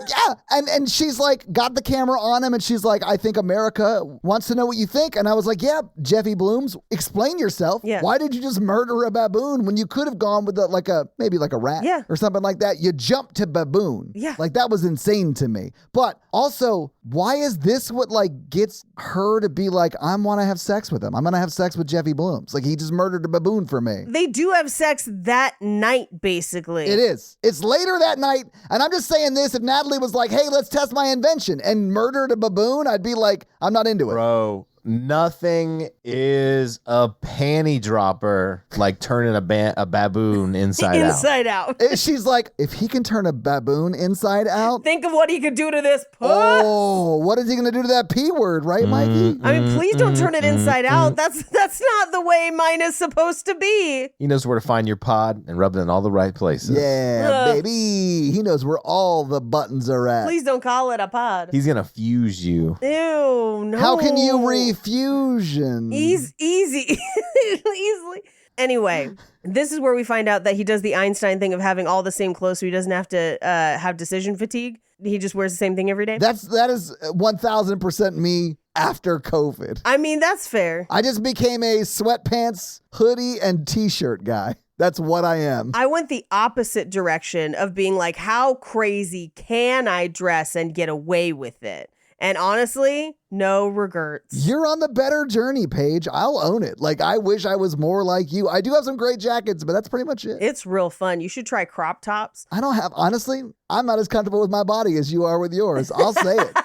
Yeah. And she's like, got the camera on him. And she's like, I think America wants to know what you think. And I was like, yeah, Jeffy Blooms, explain yourself. Yeah. Why did you just murder a baboon when you could have gone with maybe a rat or something like that? You jumped to baboon. Yeah. Like that was insane to me. But also, why is this what like gets her to be like, I want to have sex with him. I'm going to have sex with Jeffy Blooms. Like he just murdered a baboon for me. They do have sex that night, basically. It is. It's later that night, and I'm just saying this, if Natalie was like, hey, let's test my invention, and murdered a baboon, I'd be like, I'm not into it. Bro, nothing is a panty dropper like turning a baboon inside out. Inside out. She's like, if he can turn a baboon inside out. Think of what he could do to this puss. Oh, what is he going to do to that P word, right, Mikey? I mean, please don't turn it inside out. That's not the way mine is supposed to be. He knows where to find your pod and rub it in all the right places. Yeah, baby. He knows where all the buttons are at. Please don't call it a pod. He's going to fuse you. Ew, no. How can you refusion? Easily. Anyway, this is where we find out that he does the Einstein thing of having all the same clothes so he doesn't have to have decision fatigue. He just wears the same thing every day. That is 1,000% me after COVID. I mean, that's fair. I just became a sweatpants, hoodie, and t-shirt guy. That's what I am. I went the opposite direction of being like, how crazy can I dress and get away with it? And honestly, no regrets. You're on the better journey, Paige. I'll own it. Like, I wish I was more like you. I do have some great jackets, but that's pretty much it. It's real fun. You should try crop tops. Honestly, I'm not as comfortable with my body as you are with yours. I'll say it.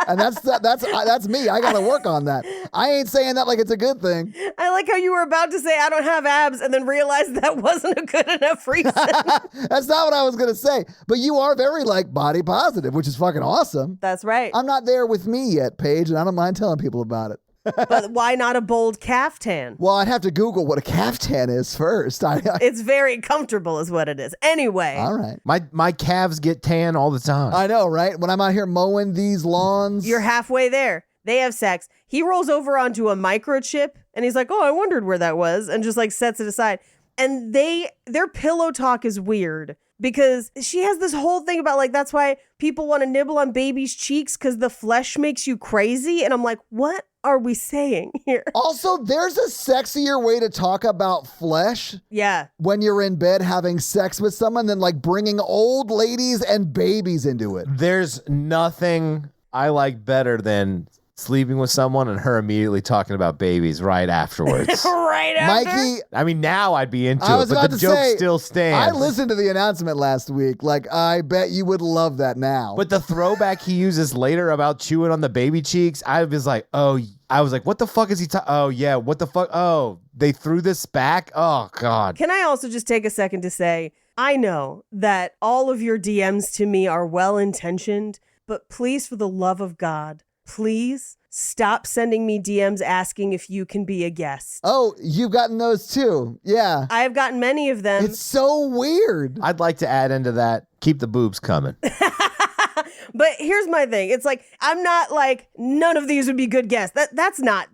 And that's me. I got to work on that. I ain't saying that like it's a good thing. I like how you were about to say I don't have abs and then realized that wasn't a good enough reason. That's not what I was going to say. But you are very like body positive, which is fucking awesome. That's right. I'm not there with me yet, Paige, and I don't mind telling people about it. But why not a bold caftan? Well, I'd have to Google what a caftan is first. It's very comfortable is what it is. Anyway. All right. My calves get tan all the time. I know, right? When I'm out here mowing these lawns. You're halfway there. They have sex. He rolls over onto a microchip and he's like, oh, I wondered where that was, and just like sets it aside. And their pillow talk is weird because she has this whole thing about like, that's why people want to nibble on babies' cheeks because the flesh makes you crazy. And I'm like, what are we saying here? Also, there's a sexier way to talk about flesh. Yeah. When you're in bed having sex with someone than like bringing old ladies and babies into it. There's nothing I like better than sleeping with someone and her immediately talking about babies right afterwards. Right after? Mikey, I mean, now I'd be into I was it, but about the to joke say, still stands. I listened to the announcement last week. Like, I bet you would love that now. But the throwback he uses later about chewing on the baby cheeks, I was like, what the fuck is he talking? Oh, yeah, what the fuck? Oh, they threw this back? Oh, God. Can I also just take a second to say, I know that all of your DMs to me are well-intentioned, but please, for the love of God, please stop sending me DMs asking if you can be a guest. Oh, you've gotten those too. Yeah. I have gotten many of them. It's so weird. I'd like to add into that, keep the boobs coming. But here's my thing. It's like, I'm not like, none of these would be good guests. That's not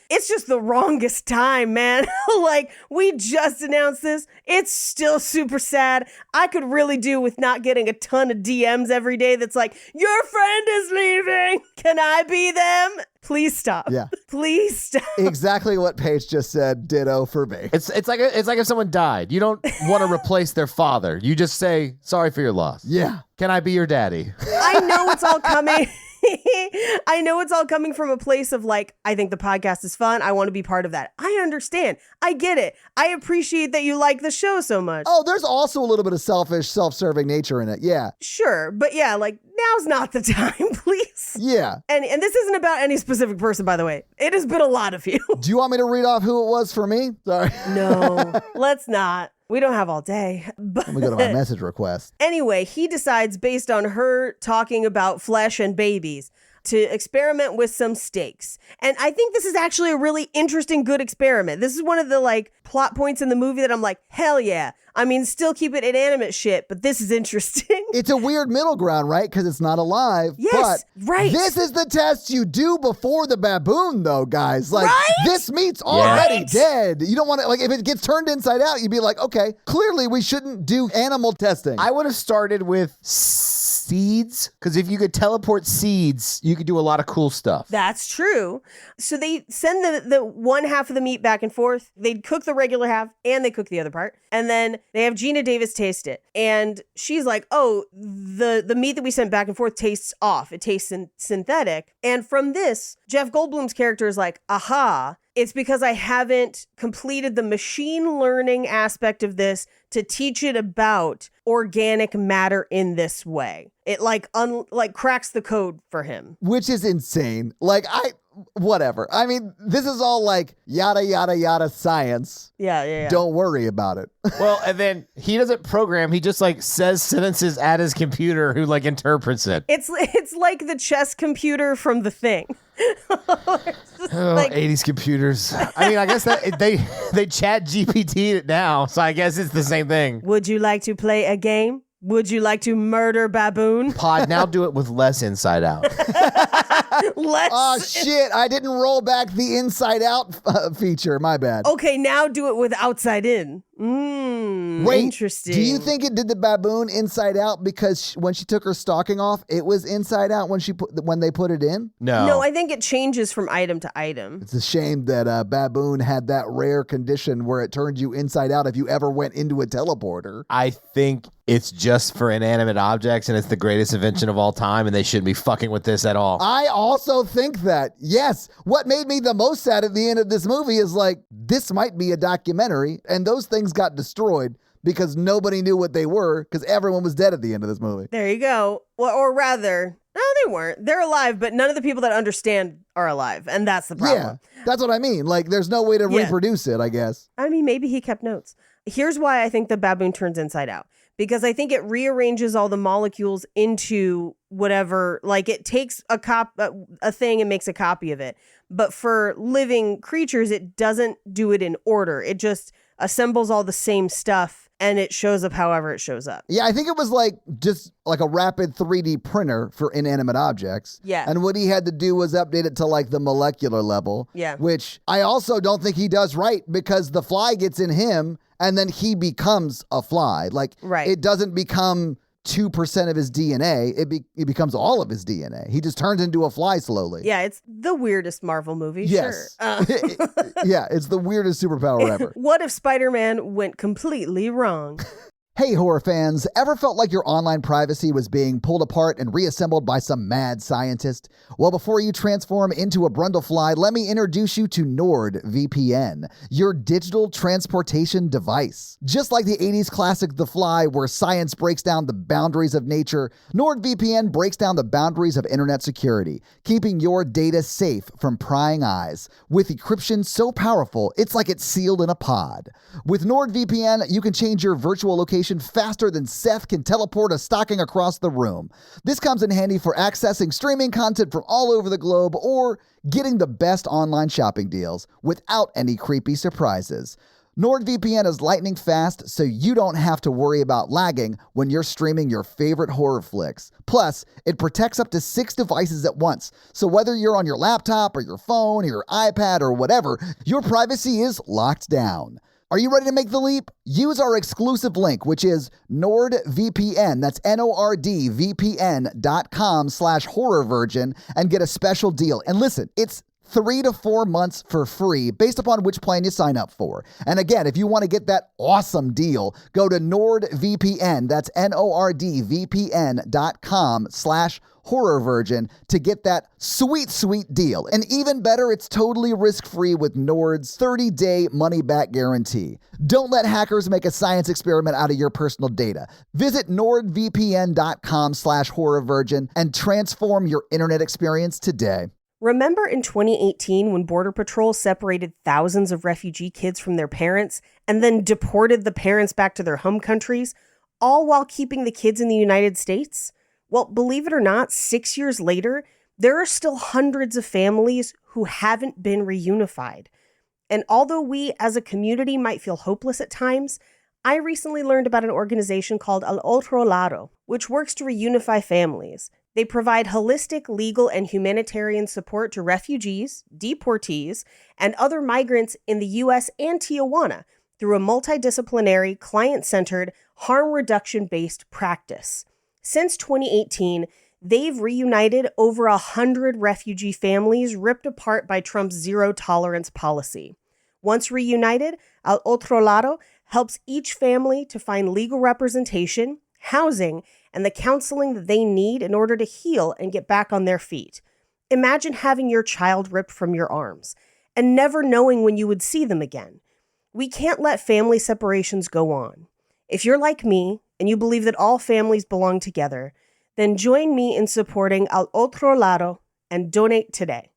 it's just the wrongest time, man. Like, we just announced this. It's still super sad. I could really do with not getting a ton of DMs every day that's like, your friend is leaving. Can I be them? Please stop. Yeah. Please stop. Exactly what Paige just said. Ditto for me. It's like if someone died. You don't want to replace their father. You just say, sorry for your loss. Yeah. Can I be your daddy? I know it's all coming. I know it's all coming from a place of like, I think the podcast is fun. I want to be part of that. I understand. I get it. I appreciate that you like the show so much. Oh, there's also a little bit of selfish, self-serving nature in it. Yeah. Sure. But yeah, like, now's not the time, please. Yeah. And this isn't about any specific person, by the way. It has been a lot of you. Do you want me to read off who it was for me? Sorry. No, let's not. We don't have all day. But Let me go to my message request. anyway, he decides, based on her talking about flesh and babies, to experiment with some steaks. And I think this is actually a really interesting, good experiment. This is one of the like plot points in the movie that I'm like, hell yeah. I mean, still keep it inanimate shit, but this is interesting. It's a weird middle ground, right? Because it's not alive. Yes, but right. This is the test you do before the baboon, though, guys. Like, Right? this meat's already Right? dead. You don't want to, like, if it gets turned inside out, you'd be like, okay, clearly we shouldn't do animal testing. I would have started with seeds, because if you could teleport seeds, you could do a lot of cool stuff. That's true. So they send the one half of the meat back and forth. They'd cook the regular half and they cook the other part. And then they have Gina Davis taste it. And she's like, oh, the meat that we sent back and forth tastes off. It tastes synthetic. And from this, Jeff Goldblum's character is like, aha, it's because I haven't completed the machine learning aspect of this to teach it about organic matter in this way. It like cracks the code for him. Which is insane. Like, whatever. I mean, this is all like yada, yada, yada science. Yeah. Don't worry about it. Well, and then he doesn't program. He just like says sentences at his computer who like interprets it. It's like the chess computer from The Thing. Like, 80s computers. I mean, I guess that they chat GPT it now, so I guess it's the same thing. Would you like to play a game? Would you like to murder baboon? Pod, now do it with less inside out. Oh, shit. I didn't roll back the inside out feature. My bad. Okay, now do it with outside in. Wait, interesting. Do you think it did the baboon inside out because when she took her stocking off, it was inside out when they put it in? No, I think it changes from item to item. It's a shame that baboon had that rare condition where it turned you inside out if you ever went into a teleporter. I think it's just for inanimate objects and it's the greatest invention of all time and they shouldn't be fucking with this at all. I also think that. Yes. What made me the most sad at the end of this movie is like, this might be a documentary, and those things got destroyed because nobody knew what they were because everyone was dead at the end of this movie. There you go. Well, or rather, no, they weren't. They're alive, but none of the people that understand are alive, and that's the problem. Yeah, that's what I mean. Like, there's no way to reproduce it, I guess. I mean, maybe he kept notes. Here's why I think the baboon turns inside out. Because I think it rearranges all the molecules into whatever, like it takes a thing and makes a copy of it. But for living creatures, it doesn't do it in order. It just assembles all the same stuff and it shows up however it shows up. Yeah, I think it was like just like a rapid 3D printer for inanimate objects. Yeah. And what he had to do was update it to like the molecular level. Yeah. Which I also don't think he does right because the fly gets in him and then he becomes a fly. Like, it doesn't become 2% of his DNA. It becomes all of his DNA. He just turns into a fly slowly. Yeah, it's the weirdest Marvel movie. Yes. Sure. Yeah, it's the weirdest superpower ever. What if Spider-Man went completely wrong? Hey, horror fans, ever felt like your online privacy was being pulled apart and reassembled by some mad scientist? Well, before you transform into a Brundle fly, let me introduce you to NordVPN, your digital transportation device. Just like the 80s classic The Fly, where science breaks down the boundaries of nature, NordVPN breaks down the boundaries of internet security, keeping your data safe from prying eyes. With encryption so powerful, it's like it's sealed in a pod. With NordVPN, you can change your virtual location faster than Seth can teleport a stocking across the room. This comes in handy for accessing streaming content from all over the globe or getting the best online shopping deals without any creepy surprises. NordVPN is lightning fast, so you don't have to worry about lagging when you're streaming your favorite horror flicks. Plus, it protects up to 6 devices at once, so whether you're on your laptop or your phone or your iPad or whatever, your privacy is locked down. Are you ready to make the leap? Use our exclusive link, which is NordVPN, that's NordVPN.com/horrorvirgin, and get a special deal. And listen, it's 3 to 4 months for free based upon which plan you sign up for. And again, if you want to get that awesome deal, go to NordVPN, that's NordVPN.com/horrorvirgin to get that sweet, sweet deal. And even better, it's totally risk-free with Nord's 30-day money-back guarantee. Don't let hackers make a science experiment out of your personal data. Visit NordVPN.com/horrorvirgin and transform your internet experience today. Remember in 2018 when Border Patrol separated thousands of refugee kids from their parents and then deported the parents back to their home countries, all while keeping the kids in the United States? Well, believe it or not, 6 years later, there are still hundreds of families who haven't been reunified. And although we as a community might feel hopeless at times, I recently learned about an organization called Al Otro Lado, which works to reunify families. They provide holistic, legal, and humanitarian support to refugees, deportees, and other migrants in the U.S. and Tijuana through a multidisciplinary, client-centered, harm reduction-based practice. Since 2018, they've reunited over 100 refugee families ripped apart by Trump's zero-tolerance policy. Once reunited, Al Otro Lado helps each family to find legal representation, housing, and the counseling that they need in order to heal and get back on their feet. Imagine having your child ripped from your arms and never knowing when you would see them again. We can't let family separations go on. If you're like me and you believe that all families belong together, then join me in supporting Al Otro Lado and donate today.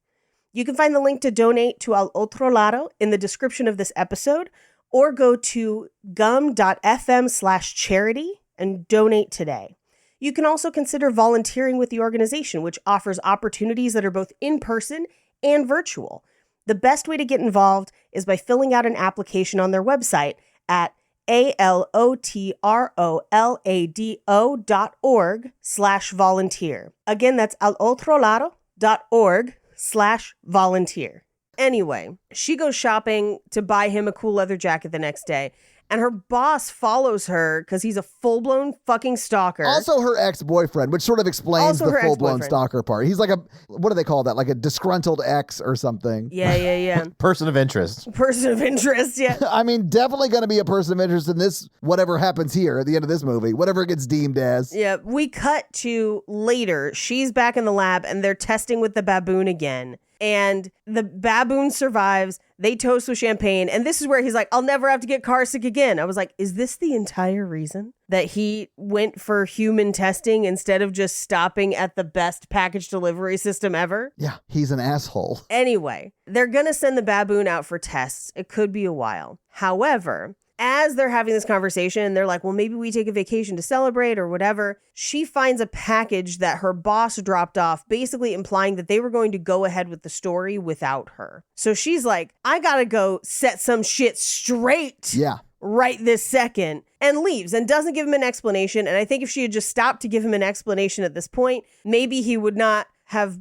You can find the link to donate to Al Otro Lado in the description of this episode, or go to gum.fm/charity and donate today. You can also consider volunteering with the organization, which offers opportunities that are both in-person and virtual. The best way to get involved is by filling out an application on their website at alotrolado.org/volunteer. Again, that's alotrolado.org/volunteer. Anyway, she goes shopping to buy him a cool leather jacket the next day, and her boss follows her because he's a full-blown fucking stalker. Also her ex-boyfriend, which sort of explains the full-blown ex-boyfriend. stalker part. He's like a, what do they call that? Like a disgruntled ex or something. Yeah. Person of interest. Person of interest, yeah. I mean, definitely going to be a person of interest in this, whatever happens here at the end of this movie, whatever it gets deemed as. Yeah, we cut to later. She's back in the lab, and they're testing with the baboon again. And the baboon survives. They toast with champagne. And this is where he's like, I'll never have to get car sick again. I was like, is this the entire reason that he went for human testing instead of just stopping at the best package delivery system ever? Yeah, he's an asshole. Anyway, they're going to send the baboon out for tests. It could be a while. However, as they're having this conversation, they're like, well, maybe we take a vacation to celebrate or whatever. She finds a package that her boss dropped off, basically implying that they were going to go ahead with the story without her. So she's like, I gotta go set some shit straight. Yeah. Right this second, and leaves and doesn't give him an explanation. And I think if she had just stopped to give him an explanation at this point, maybe he would not have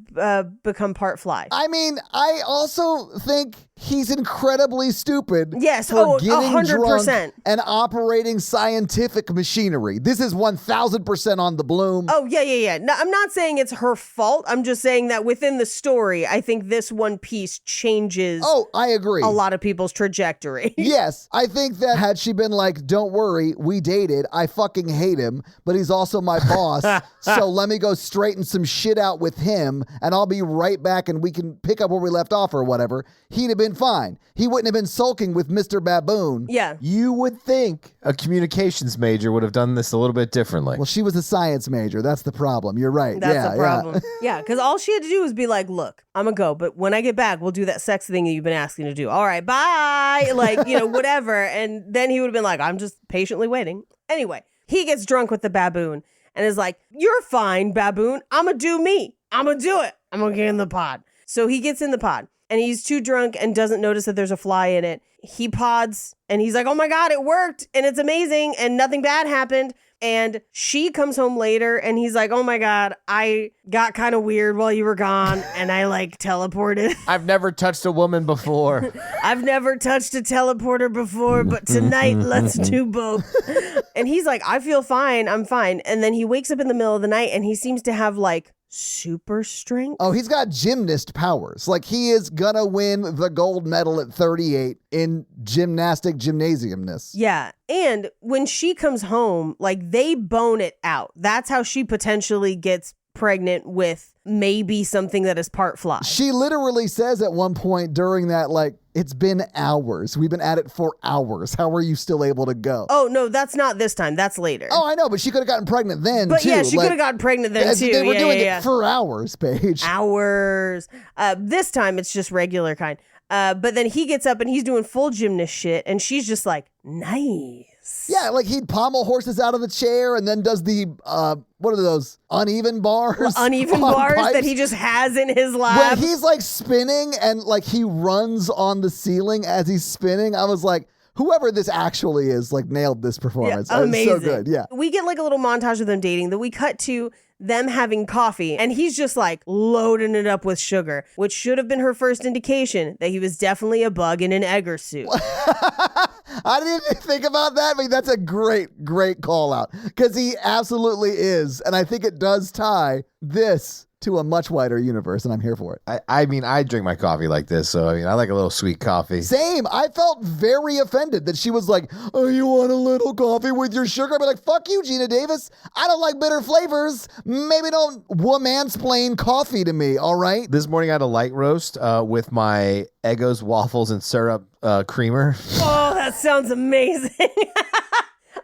become part fly. I mean, I also think he's incredibly stupid. Yes, for getting 100%. drunk and operating scientific machinery. This is 1,000% on the Bloom. Oh, yeah. No, I'm not saying it's her fault. I'm just saying that within the story, I think this one piece changes. Oh, I agree. A lot of people's trajectory. Yes, I think that had she been like, don't worry, we dated, I fucking hate him, but he's also my boss, so let me go straighten some shit out with him, and I'll be right back and we can pick up where we left off or whatever, he'd have been fine. He wouldn't have been sulking with Mr. Baboon. Yeah. You would think a communications major would have done this a little bit differently. Well, she was a science major. That's the problem. You're right. That's the problem. Yeah, because all she had to do was be like, look, I'm going to go, but when I get back, we'll do that sex thing that you've been asking to do. All right, bye. Like, whatever. And then he would have been like, I'm just patiently waiting. Anyway, he gets drunk with the baboon and is like, you're fine, baboon. I'm going to do me. I'm going to do it. I'm going to get in the pod. So he gets in the pod. and he's too drunk and doesn't notice that there's a fly in it. He pods and he's like, oh my God, it worked and it's amazing and nothing bad happened. And she comes home later and he's like, oh my God, I got kind of weird while you were gone and I like teleported. I've never touched a woman before. I've never touched a teleporter before, but tonight let's do both. And he's like, I feel fine. I'm fine. And then he wakes up in the middle of the night and he seems to have like super strength. Oh, he's got gymnast powers. Like he is gonna win the gold medal at 38 in gymnasiumness. Yeah. And when she comes home, like they bone it out. That's how she potentially gets pregnant with maybe something that is part fly. She literally says at one point during that, like, it's been hours. We've been at it for hours. How are you still able to go? Oh, no, that's not this time. That's later. Oh, I know, but she could have gotten pregnant then, but too. Yeah, she could have gotten pregnant then, too. They were doing it for hours, Paige. Hours. This time, it's just regular kind. But then he gets up and he's doing full gymnast shit, and she's just like, nice. Yeah, like he'd pommel horses out of the chair and then does the, what are those, uneven bars? Well, uneven bars pipes. that he just has in his lab. When he's like spinning and like he runs on the ceiling as he's spinning, I was like, whoever this actually is, like nailed this performance. Yeah, amazing. It's so good, yeah. We get like a little montage of them dating that we cut to them having coffee, and he's just like loading it up with sugar, which should have been her first indication that he was definitely a bug in an egger suit. I didn't even think about that, but that's a great call out because he absolutely is. And I think it does tie this to a much wider universe, and I'm here for it. I mean, I drink my coffee like this, so I mean, I like a little sweet coffee. Same. I felt very offended that she was like, oh, you want a little coffee with your sugar? I'd be like, fuck you, Gina Davis. I don't like bitter flavors. Maybe don't womansplain coffee to me, all right? This morning I had a light roast with my Eggo's waffles and syrup creamer. Oh, that sounds amazing.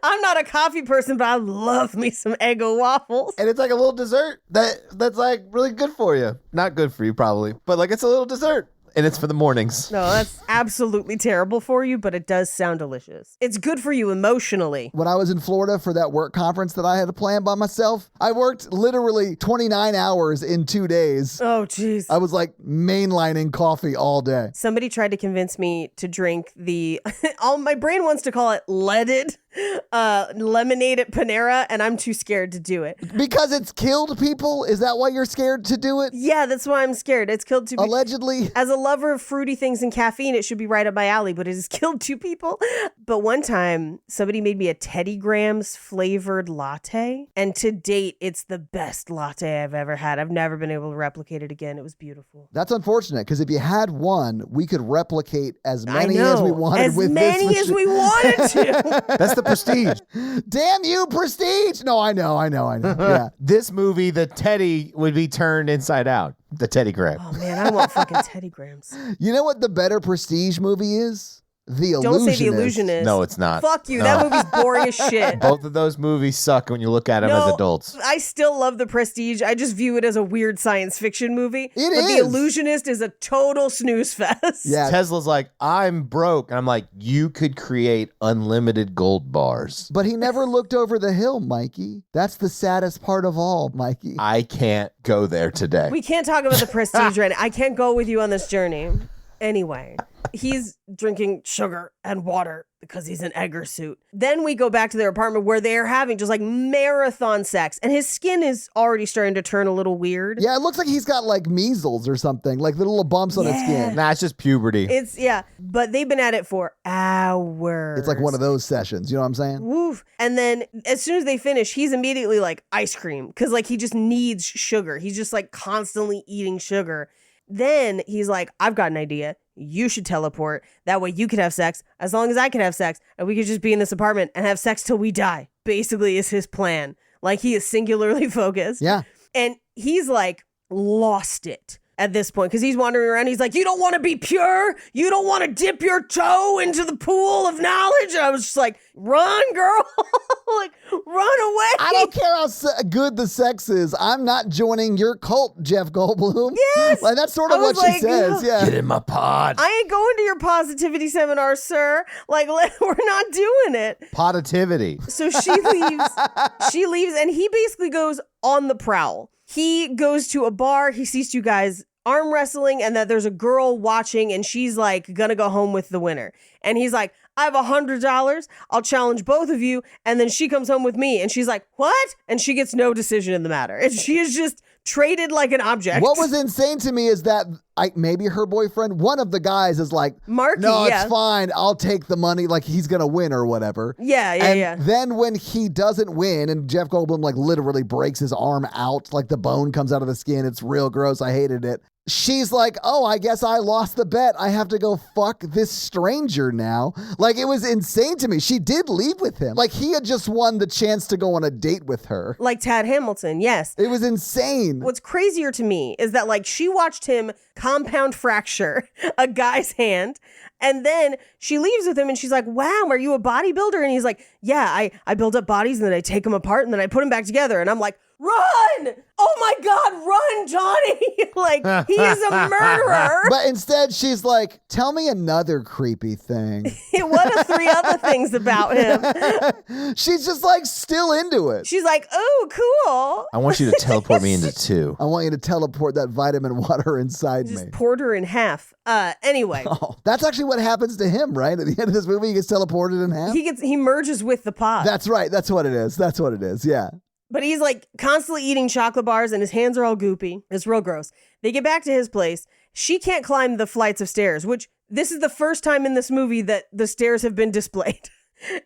I'm not a coffee person, but I love me some Eggo waffles. And it's like a little dessert that's like really good for you. Not good for you probably, but like it's a little dessert. And it's for the mornings. No, that's absolutely terrible for you, but it does sound delicious. It's good for you emotionally. When I was in Florida for that work conference that I had to plan by myself, I worked literally 29 hours in 2 days. Oh, jeez. I was like mainlining coffee all day. Somebody tried to convince me to drink the, my brain wants to call it leaded lemonade at Panera, and I'm too scared to do it. Because it's killed people? Is that why you're scared to do it? Yeah, that's why I'm scared. It's killed 2 people. Allegedly. As a lover of fruity things and caffeine, it should be right up my alley, but it has killed 2 people. But one time, somebody made me a Teddy Grahams flavored latte, and to date, it's the best latte I've ever had. I've never been able to replicate it again. It was beautiful. That's unfortunate, because if you had one, we could replicate as many as we wanted as with many this as we wanted to. That's the prestige. Damn you, prestige! No, I know. Yeah. This movie, the Teddy would be turned inside out. The Teddy Graham. Oh man, I want fucking Teddy Grahams. You know what the better prestige movie is? The Illusionist. Don't say The Illusionist. No, it's not. Fuck you. No. That movie's boring as shit. Both of those movies suck when you look at them as adults. I still love The Prestige. I just view it as a weird science fiction movie. But The Illusionist is a total snooze fest. Yeah. Tesla's like, I'm broke. And I'm like, you could create unlimited gold bars. But he never looked over the hill, Mikey. That's the saddest part of all, Mikey. I can't go there today. We can't talk about The Prestige right now. I can't go with you on this journey. Anyway, he's drinking sugar and water because he's an egger suit. Then we go back to their apartment where they're having just like marathon sex, and his skin is already starting to turn a little weird. Yeah, it looks like he's got like measles or something, like the little bumps on his skin. Nah, it's just puberty. But they've been at it for hours. It's like one of those sessions, you know what I'm saying? Woof. And then as soon as they finish, he's immediately like ice cream because like he just needs sugar. He's just like constantly eating sugar. Then he's like, I've got an idea. You should teleport. That way you could have sex as long as I can have sex. And we could just be in this apartment and have sex till we die. Basically is his plan. Like he is singularly focused. Yeah. And he's like lost it at this point because he's wandering around. He's like, you don't want to be pure? You don't want to dip your toe into the pool of knowledge? And I was just like, run, girl. Like, run away. I don't care how good the sex is. I'm not joining your cult, Jeff Goldblum. Yes. Like, that's sort of what she says. Yeah. Get in my pod. I ain't going to your positivity seminar, sir. Like, we're not doing it. Positivity. So she leaves. She leaves, and he basically goes on the prowl. He goes to a bar. He sees 2 guys arm wrestling and that there's a girl watching and she's like gonna go home with the winner. And he's like, I have $100. I'll challenge both of you. And then she comes home with me and she's like, what? And she gets no decision in the matter. And she is just traded like an object. What was insane to me is that maybe her boyfriend, one of the guys is like, Marky, no, yeah. it's fine. I'll take the money. Like he's going to win or whatever. Yeah. Then when he doesn't win and Jeff Goldblum like literally breaks his arm out, like the bone comes out of the skin. It's real gross. I hated it. She's like, oh, I guess I lost the bet. I have to go fuck this stranger now. Like, it was insane to me. She did leave with him. Like, he had just won the chance to go on a date with her. Like Tad Hamilton, yes. It was insane. What's crazier to me is that, like, she watched him compound fracture a guy's hand, and then she leaves with him, and she's like, wow, are you a bodybuilder? And he's like, yeah, I build up bodies, and then I take them apart, and then I put them back together. And I'm like, run! Oh my God, run, Johnny! Like, he is a murderer. But instead, she's like, tell me another creepy thing. What are 3 other things about him? She's just like still into it. She's like, oh, cool. I want you to teleport me into 2. I want you to teleport that vitamin water inside Just me. poured her in half. Anyway. Oh, that's actually what happens to him, right? At the end of this movie, he gets teleported in half. He merges with the pod. That's right. That's what it is. That's what it is. Yeah. But he's like constantly eating chocolate bars and his hands are all goopy. It's real gross. They get back to his place. She can't climb the flights of stairs, which this is the first time in this movie that the stairs have been displayed.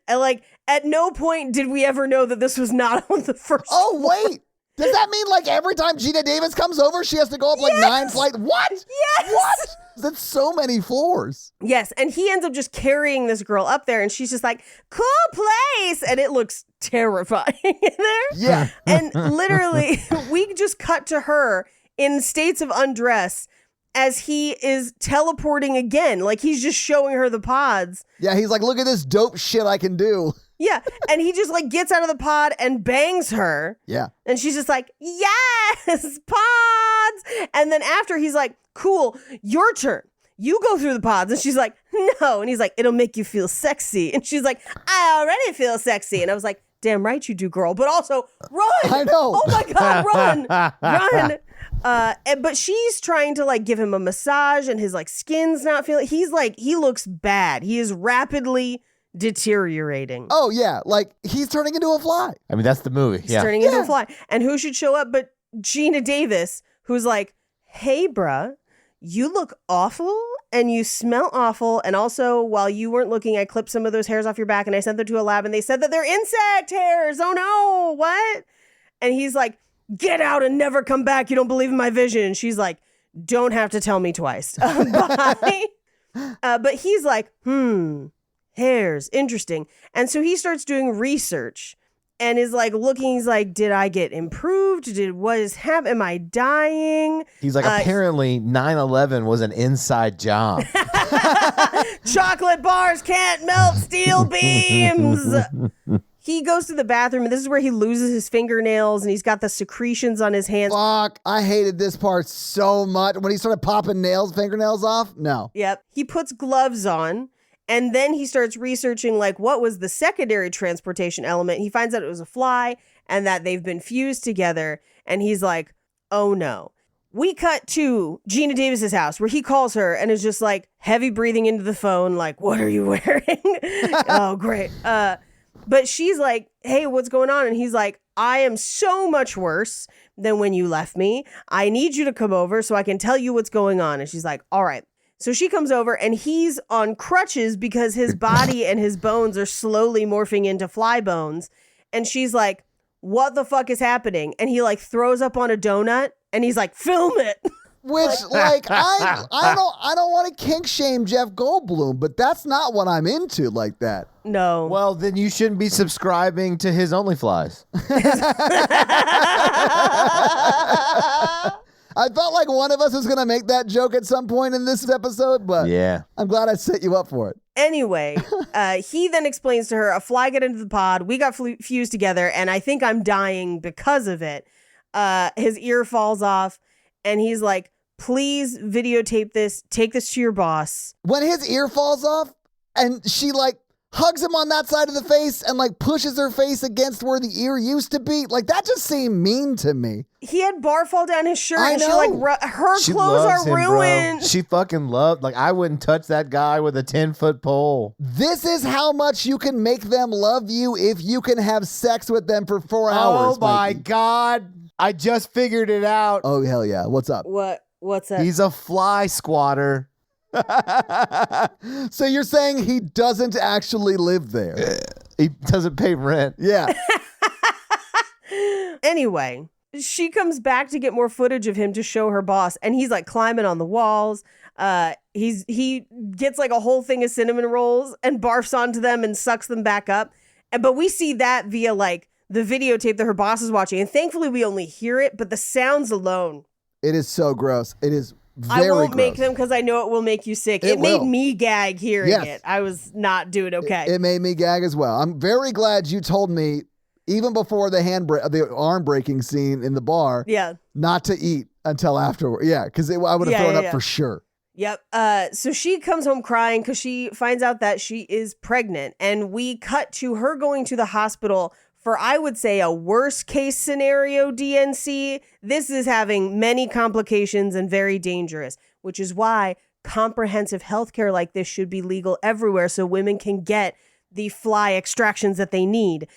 And like at no point did we ever know that this was not on the first Oh, floor. wait. Does that mean like every time Gina Davis comes over, she has to go up like 9 flights? What? Yes. What? That's so many floors. Yes, and he ends up just carrying this girl up there, and she's just like, cool place, and it looks terrifying in there. Yeah. And literally, we just cut to her in states of undress as he is teleporting again. Like, he's just showing her the pods. Yeah, he's like, look at this dope shit I can do. Yeah, and he just, like, gets out of the pod and bangs her. Yeah. And she's just like, yes, pods. And then after, he's like, cool, your turn. You go through the pods. And she's like, no. And he's like, it'll make you feel sexy. And she's like, I already feel sexy. And I was like, damn right you do, girl. But also, run. I know. Oh, my God, run. But she's trying to, like, give him a massage. And his, like, skin's not feeling. He's like, he looks bad. He is rapidly deteriorating. Oh, yeah. Like, he's turning into a fly. I mean, that's the movie. He's turning into a fly. And who should show up but Gina Davis, who's like, hey, bruh, you look awful and you smell awful. And also, while you weren't looking, I clipped some of those hairs off your back and I sent them to a lab and they said that they're insect hairs. Oh, no. What? And he's like, get out and never come back. You don't believe in my vision. And she's like, don't have to tell me twice. Bye. But he's like, hairs, interesting. And so he starts doing research and is like looking, he's like, did I get improved? Am I dying? He's like, apparently 9/11 was an inside job. Chocolate bars can't melt steel beams. He goes to the bathroom and this is where he loses his fingernails and he's got the secretions on his hands. Fuck, I hated this part so much. When he started popping fingernails off, no. Yep. He puts gloves on. And then he starts researching, like, what was the secondary transportation element? He finds out it was a fly and that they've been fused together. And he's like, oh, no. We cut to Gina Davis's house where he calls her and is just, like, heavy breathing into the phone, like, what are you wearing? Oh, great. But she's like, hey, what's going on? And he's like, I am so much worse than when you left me. I need you to come over so I can tell you what's going on. And she's like, all right. So she comes over and he's on crutches because his body and his bones are slowly morphing into fly bones. And she's like, what the fuck is happening? And he like throws up on a donut and he's like, film it. Which, like, I don't want to kink shame Jeff Goldblum, but that's not what I'm into like that. No. Well, then you shouldn't be subscribing to his OnlyFlies. I felt like one of us was going to make that joke at some point in this episode, but yeah, I'm glad I set you up for it. Anyway, he then explains to her, a fly got into the pod, we got fused together, and I think I'm dying because of it. His ear falls off, and he's like, please videotape this, take this to your boss. When his ear falls off, and she like hugs him on that side of the face and like pushes her face against where the ear used to be. Like that just seemed mean to me. He had bar fall down his shirt. I and know. She like her She clothes loves are him, bro. ruined. She fucking loved. Like I wouldn't touch that guy with a 10-foot pole. This is how much you can make them love you if you can have sex with them for 4 hours. Oh my Mikey. God. I just figured it out. Oh, hell yeah. What's up? What's that? He's a fly squatter. So you're saying he doesn't actually live there? He doesn't pay rent. Yeah. Anyway, she comes back to get more footage of him to show her boss, and he's like climbing on the walls. He gets like a whole thing of cinnamon rolls and barfs onto them and sucks them back up. But we see that via like the videotape that her boss is watching, and thankfully we only hear it, but the sounds alone. It is so gross. It is very I won't gross. make them because I know it will make you sick. It made will. me gag hearing Yes. it. I was not doing okay. It made me gag as well. I'm very glad you told me, even before the arm breaking scene in the bar, yeah. not to eat until afterward. Yeah, because I would have thrown up for sure. Yep. So she comes home crying because she finds out that she is pregnant. And we cut to her going to the hospital for, I would say, a worst case scenario DNC. This is having many complications and very dangerous, which is why comprehensive healthcare like this should be legal everywhere so women can get the fly extractions that they need.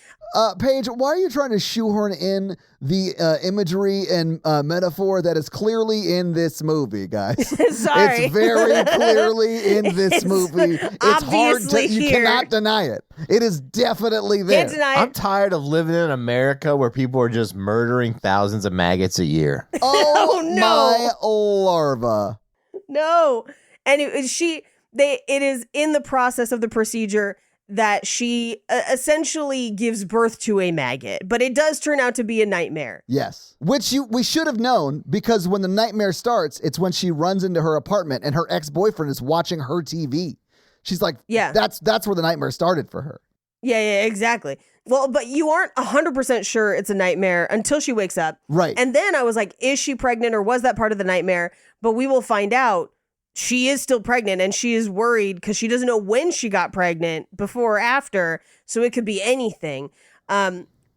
Paige, why are you trying to shoehorn in the imagery and metaphor that is clearly in this movie, guys? Sorry. It's very clearly in this movie. It's hard to, obviously you here. cannot deny it. It is definitely there. Can't deny I'm it. tired of living in America where people are just murdering thousands of maggots a year. Oh, Oh, no. my larva. No. And it is in the process of the procedure that she essentially gives birth to a maggot, but it does turn out to be a nightmare. Yes. Which we should have known, because when the nightmare starts, it's when she runs into her apartment and her ex-boyfriend is watching her TV. She's like, Yeah. that's where the nightmare started for her. Yeah, exactly. Well, but you aren't 100% sure it's a nightmare until she wakes up. Right. And then I was like, is she pregnant or was that part of the nightmare? But we will find out. She is still pregnant and she is worried because she doesn't know when she got pregnant, before or after. So it could be anything.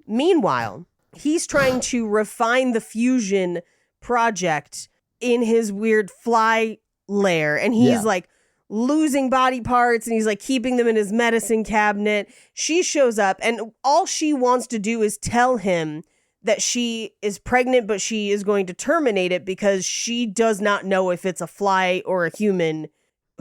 Meanwhile, he's trying to refine the fusion project in his weird fly lair. And he's like losing body parts and he's like keeping them in his medicine cabinet. She shows up and all she wants to do is tell him that she is pregnant, but she is going to terminate it because she does not know if it's a fly or a human.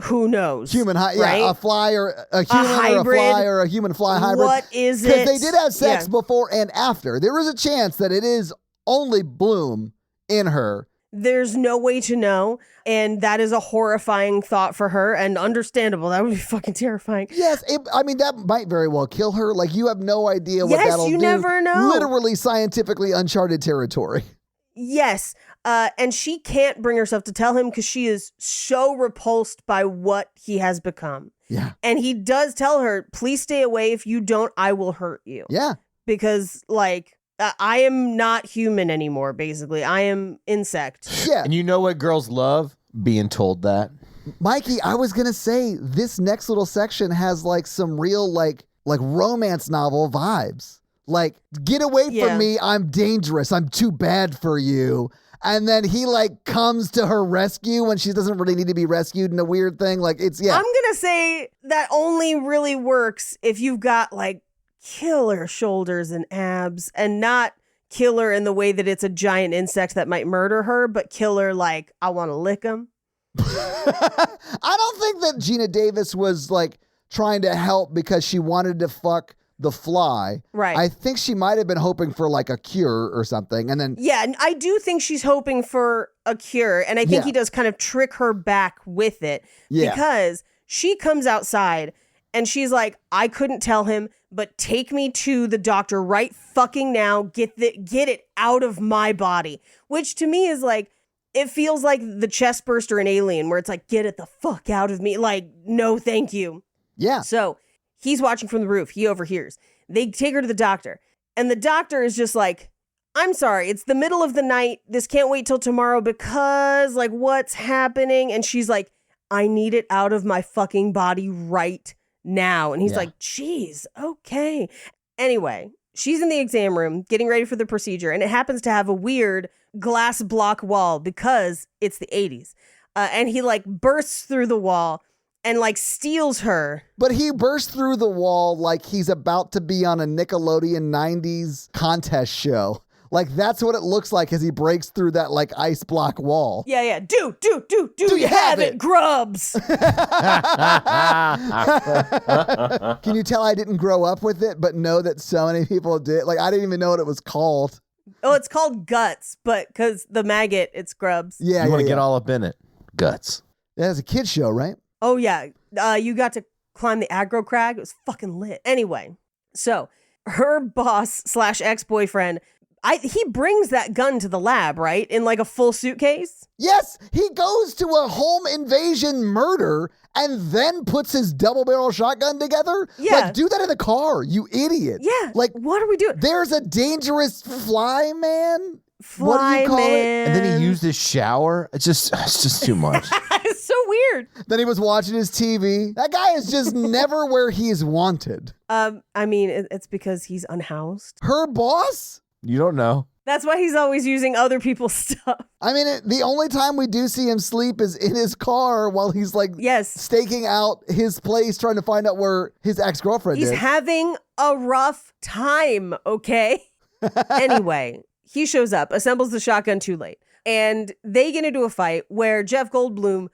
Who knows? Right? A fly or a human or a hybrid. fly or a human fly hybrid. What is it? Because they did have sex Yeah. before and after. There is a chance that it is only Bloom in her. There's no way to know. And that is a horrifying thought for her and understandable. That would be fucking terrifying. Yes, that might very well kill her. Like, you have no idea what Yes, that'll do. you never know. Literally scientifically uncharted territory. Yes. And she can't bring herself to tell him because she is so repulsed by what he has become. Yeah. And he does tell her, please stay away. If you don't, I will hurt you. Yeah. Because, like, I am not human anymore, basically. I am insect. Yeah. And you know what girls love? Being told that. Mikey, I was going to say, this next little section has, like, some real, like romance novel vibes. Like, get away from me. I'm dangerous. I'm too bad for you. And then he like comes to her rescue when she doesn't really need to be rescued in a weird thing. Like, it's, yeah. I'm going to say that only really works if you've got like killer shoulders and abs, and not killer in the way that it's a giant insect that might murder her, but killer like, I want to lick him. I don't think that Gina Davis was like trying to help because she wanted to fuck the fly. Right. I think she might have been hoping for like a cure or something. And then Yeah, and I do think she's hoping for a cure, and I think he does kind of trick her back with it. Yeah. Because she comes outside and she's like, I couldn't tell him, but take me to the doctor right fucking now. Get it out of my body. Which to me is like, it feels like the chest burster in Alien, where it's like, get it the fuck out of me. Like, no, thank you. Yeah. So he's watching from the roof. He overhears. They take her to the doctor. And the doctor is just like, I'm sorry, it's the middle of the night. This can't wait till tomorrow because, like, what's happening? And she's like, I need it out of my fucking body right now. And he's like, geez, okay. Anyway, she's in the exam room getting ready for the procedure, and it happens to have a weird glass block wall because it's the 80s. And he like bursts through the wall and like steals her. But he bursts through the wall like he's about to be on a Nickelodeon 90s contest show. Like, that's what it looks like as he breaks through that, like, ice block wall. Yeah. Do you have it, grubs? Can you tell I didn't grow up with it, but know that so many people did? Like, I didn't even know what it was called. Oh, it's called guts, but because the maggot, it's grubs. Yeah, You want to get all up in it. Guts. Yeah, it's a kid's show, right? Oh, yeah. You got to climb the aggro crag. It was fucking lit. Anyway, so her boss / ex-boyfriend, he brings that gun to the lab, right? In like a full suitcase? Yes, he goes to a home invasion murder and then puts his double barrel shotgun together. Yeah. Like, do that in the car, you idiot. Yeah. Like, what are we doing? There's a dangerous fly man. Fly what do you call man. And then he used his shower. It's just too much. It's so weird. Then he was watching his TV. That guy is just never where he's wanted. I mean, it's because he's unhoused. Her boss? You don't know. That's why he's always using other people's stuff. I mean, the only time we do see him sleep is in his car while he's like staking out his place trying to find out where his ex-girlfriend is. He's having a rough time, okay? Anyway, he shows up, assembles the shotgun too late, and they get into a fight where Jeff Goldblum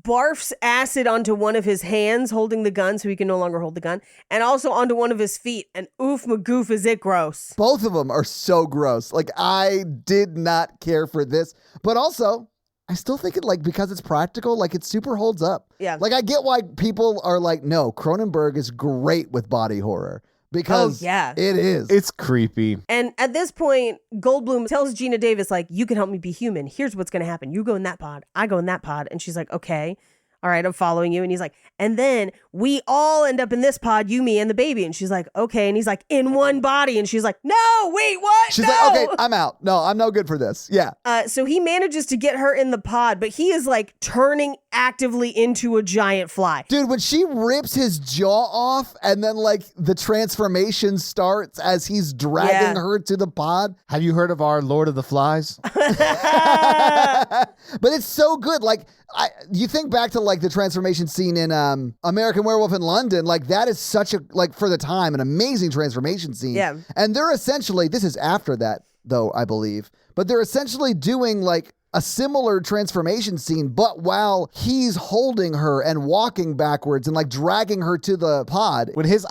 barfs acid onto one of his hands holding the gun so he can no longer hold the gun, and also onto one of his feet, and oof magoof is it gross. Both of them are so gross. Like, I did not care for this, but also I still think it, like, because it's practical, like, it super holds up. Yeah. Like, I get why people are like, no, Cronenberg is great with body horror. Because it is. It's creepy. And at this point, Goldblum tells Gina Davis, like, you can help me be human. Here's what's going to happen. You go in that pod. I go in that pod. And she's like, okay. All right, I'm following you. And he's like, and then we all end up in this pod, you, me, and the baby. And she's like, okay. And he's like, in one body. And she's like, no, wait, what? She's no! like, okay, I'm out. No, I'm no good for this. Yeah. So he manages to get her in the pod, but he is like turning actively into a giant fly. Dude, when she rips his jaw off and then like the transformation starts as he's dragging her to the pod. Have you heard of our Lord of the Flies? But it's so good. Like, you think back to like the transformation scene in American Werewolf in London, like that is such a, like for the time, an amazing transformation scene. Yeah. And they're essentially, this is after that though, I believe, but they're essentially doing like a similar transformation scene, but while he's holding her and walking backwards and like dragging her to the pod. When his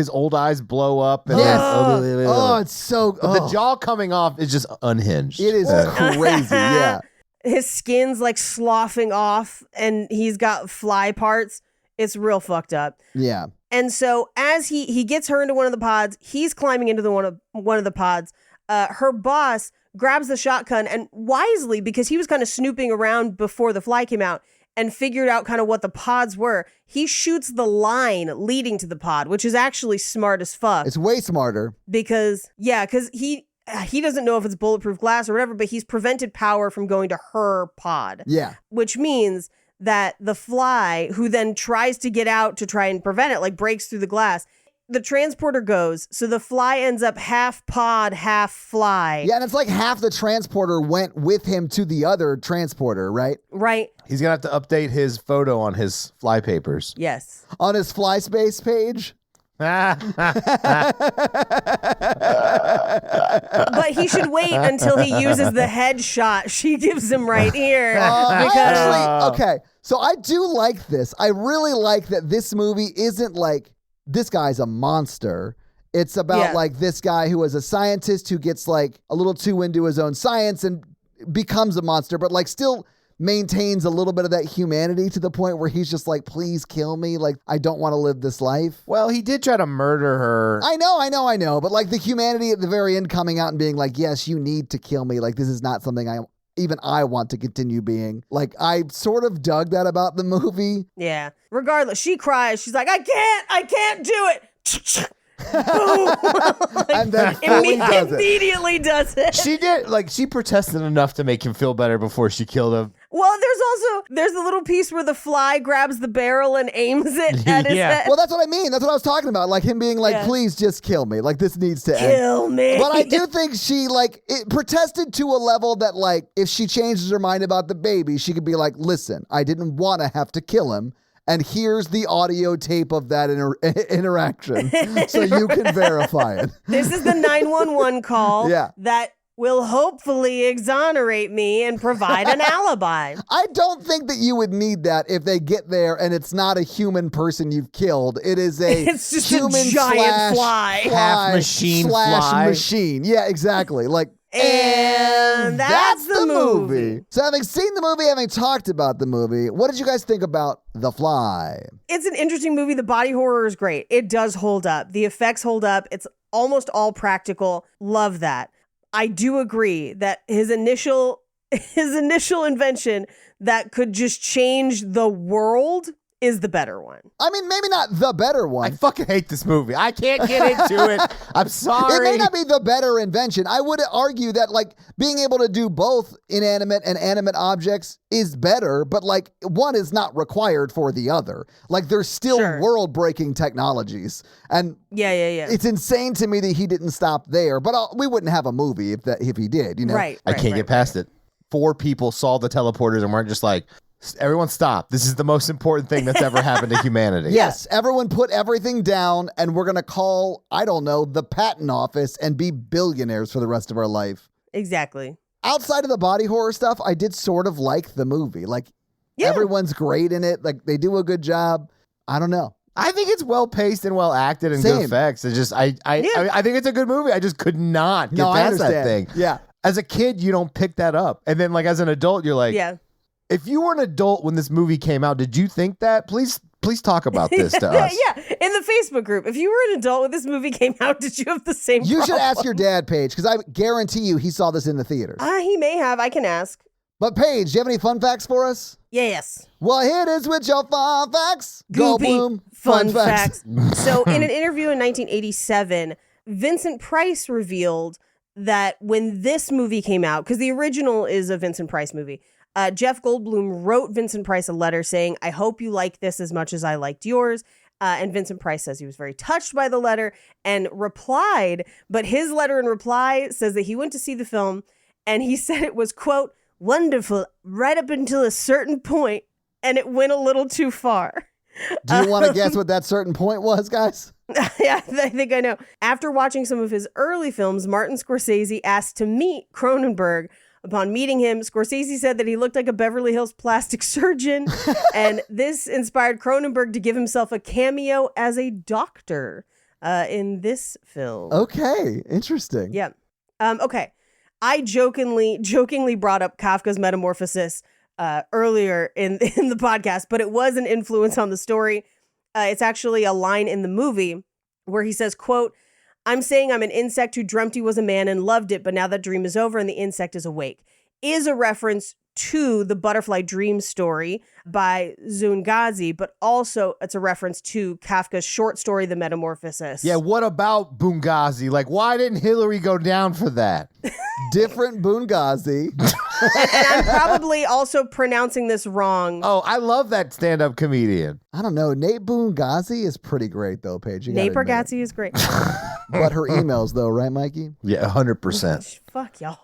old eyes blow up. And it's so, the jaw coming off is just unhinged. It is crazy. Yeah. His skin's like sloughing off and he's got fly parts. It's real fucked up. Yeah. And so as he gets her into one of the pods, he's climbing into the one of the pods. Her boss grabs the shotgun and wisely, because he was kind of snooping around before the fly came out and figured out kind of what the pods were, he shoots the line leading to the pod, which is actually smart as fuck. It's way smarter. Because he doesn't know if it's bulletproof glass or whatever, but he's prevented power from going to her pod. Yeah. Which means that the fly, who then tries to get out to try and prevent it, like breaks through the glass, the transporter goes, so the fly ends up half pod, half fly. Yeah, and it's like half the transporter went with him to the other transporter, right? Right. He's going to have to update his photo on his fly papers. Yes. On his fly space page. But he should wait until he uses the headshot she gives him right here. Okay, so I do like this. I really like that this movie isn't like, this guy's a monster. It's about like this guy who is a scientist who gets like a little too into his own science and becomes a monster, but like still maintains a little bit of that humanity to the point where he's just like, please kill me. Like, I don't want to live this life. Well, he did try to murder her. I know. But like the humanity at the very end coming out and being like, yes, you need to kill me. Like, this is not something I want to continue being. Like, I sort of dug that about the movie. Yeah. Regardless, she cries. She's like, I can't do it. Like, and then immediately does it. She did, like, she protested enough to make him feel better before she killed him. Well, there's a little piece where the fly grabs the barrel and aims it at his head. Well, that's what I mean. That's what I was talking about. Like him being like, please just kill me. Like this needs to end. Kill me. But I do think she it protested to a level that like if she changes her mind about the baby, she could be like, listen, I didn't want to have to kill him. And here's the audio tape of that interaction so you can verify it. This is the 911 call Yeah. that will hopefully exonerate me and provide an alibi. I don't think that you would need that if they get there and it's not a human person you've killed. It is It's just human a giant fly. Half machine fly. machine. Yeah, exactly. Like, and that's the movie. So having seen the movie, having talked about the movie, what did you guys think about The Fly? It's an interesting movie. The body horror is great. It does hold up. The effects hold up. It's almost all practical. Love that. I do agree that his initial invention that could just change the world is the better one. I mean, maybe not the better one. I fucking hate this movie. I can't get into it. I'm sorry. It may not be the better invention. I would argue that like being able to do both inanimate and animate objects is better, but like one is not required for the other. Like there's still world-breaking technologies. And yeah. It's insane to me that he didn't stop there, but we wouldn't have a movie if he did, you know? Right. I can't get past it. 4 people saw the teleporters and weren't just like, everyone stop. This is the most important thing that's ever happened to humanity. Yes, everyone put everything down and we're going to call, I don't know, the patent office and be billionaires for the rest of our life. Exactly. Outside of the body horror stuff, I did sort of like the movie. Like everyone's great in it. Like they do a good job. I don't know. I think it's well paced and well acted and good effects. It's just I think it's a good movie. I just could not get past that thing. Yeah. As a kid, you don't pick that up. And then like as an adult, you're like, if you were an adult when this movie came out, did you think that? Please talk about this to us. Yeah, in the Facebook group. If you were an adult when this movie came out, did you have the same You problem? should ask your dad, Paige, because I guarantee you he saw this in the theaters. He may have. I can ask. But Paige, do you have any fun facts for us? Yes. Well, here it is with your fun facts. Goopy fun facts. So in an interview in 1987, Vincent Price revealed that when this movie came out, because the original is a Vincent Price movie, Jeff Goldblum wrote Vincent Price a letter saying, I hope you like this as much as I liked yours. And Vincent Price says he was very touched by the letter and replied, but his letter in reply says that he went to see the film and he said it was, quote, wonderful right up until a certain point, and it went a little too far. Do you want to guess what that certain point was, guys? Yeah, I think I know. After watching some of his early films, Martin Scorsese asked to meet Cronenberg. Upon meeting him, Scorsese said that he looked like a Beverly Hills plastic surgeon, and this inspired Cronenberg to give himself a cameo as a doctor in this film. Okay, interesting. Yeah. Okay. I jokingly brought up Kafka's Metamorphosis earlier in the podcast, but it was an influence on the story. It's actually a line in the movie where he says, quote, I'm saying I'm an insect who dreamt he was a man and loved it, but now that dream is over and the insect is awake, is a reference to the Butterfly Dream story by Zungazi, but also it's a reference to Kafka's short story, The Metamorphosis. Yeah, what about Bungazi? Like, why didn't Hillary go down for that? Different Bungazi. and I'm probably also pronouncing this wrong. Oh, I love that stand-up comedian. I don't know. Nate Bungazi is pretty great, though, Paige. Nate Bargatze is great. But her emails, though, right, Mikey? Yeah, 100%. Fuck y'all.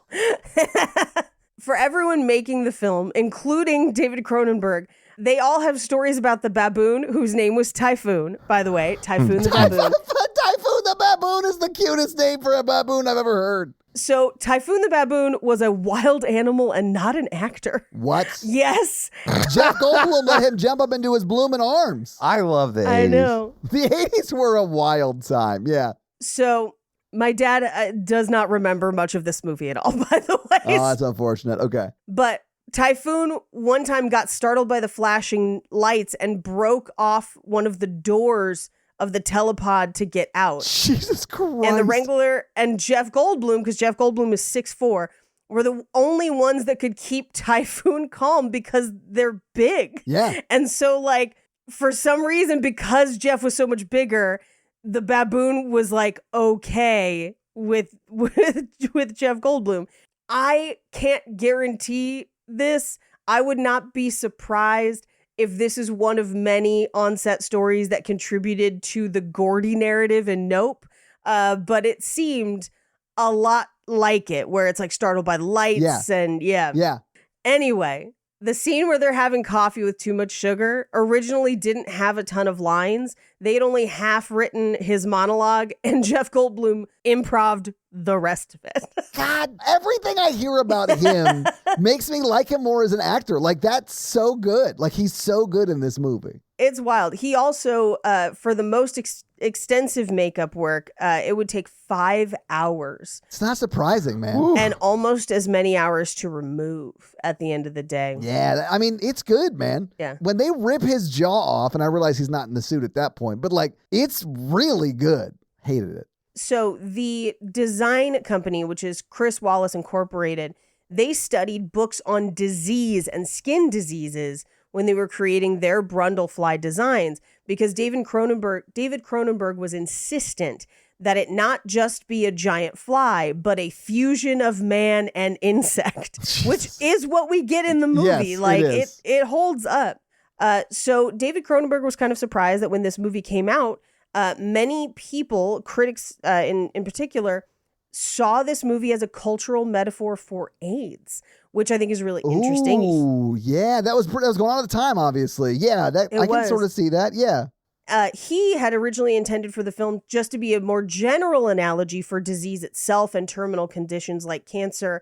For everyone making the film, including David Cronenberg, they all have stories about the baboon, whose name was Typhoon, by the way. Typhoon the baboon. Typhoon the baboon is the cutest name for a baboon I've ever heard. So Typhoon the baboon was a wild animal and not an actor. What? Yes. Jeff Goldblum let him jump up into his blooming arms. I love the 80s. I know. The 80s were a wild time, yeah. So my dad does not remember much of this movie at all, by the way. Oh, that's unfortunate. Okay. But Typhoon one time got startled by the flashing lights and broke off one of the doors of the telepod to get out. Jesus Christ. And the Wrangler and Jeff Goldblum, because Jeff Goldblum is 6'4", were the only ones that could keep Typhoon calm because they're big. Yeah. And so, like, for some reason, because Jeff was so much bigger, the baboon was like okay with Jeff Goldblum. I can't guarantee this. I would not be surprised if this is one of many on-set stories that contributed to the Gordy narrative in Nope. But it seemed a lot like it, where it's like startled by the lights and Yeah. Anyway, the scene where they're having coffee with too much sugar originally didn't have a ton of lines. They had only half written his monologue, and Jeff Goldblum improv'd the rest of it. God, everything I hear about him makes me like him more as an actor. Like, that's so good. Like, he's so good in this movie. It's wild. He also, for the most extensive makeup work, it would take 5 hours. It's not surprising, man. And almost as many hours to remove at the end of the day. Yeah, I mean, it's good, man. Yeah. When they rip his jaw off, and I realize he's not in the suit at that point, but like, it's really good. Hated it. So the design company, which is Chris Wallace Incorporated, they studied books on disease and skin diseases when they were creating their Brundle fly designs, because David Cronenberg was insistent that it not just be a giant fly, but a fusion of man and insect, which is what we get in the movie. Yes, like it holds up. So David Cronenberg was kind of surprised that when this movie came out, many people, critics in particular, saw this movie as a cultural metaphor for AIDS, which I think is really interesting. Oh, yeah, that was going on at the time, obviously. Yeah, I can sort of see that. Yeah. He had originally intended for the film just to be a more general analogy for disease itself and terminal conditions like cancer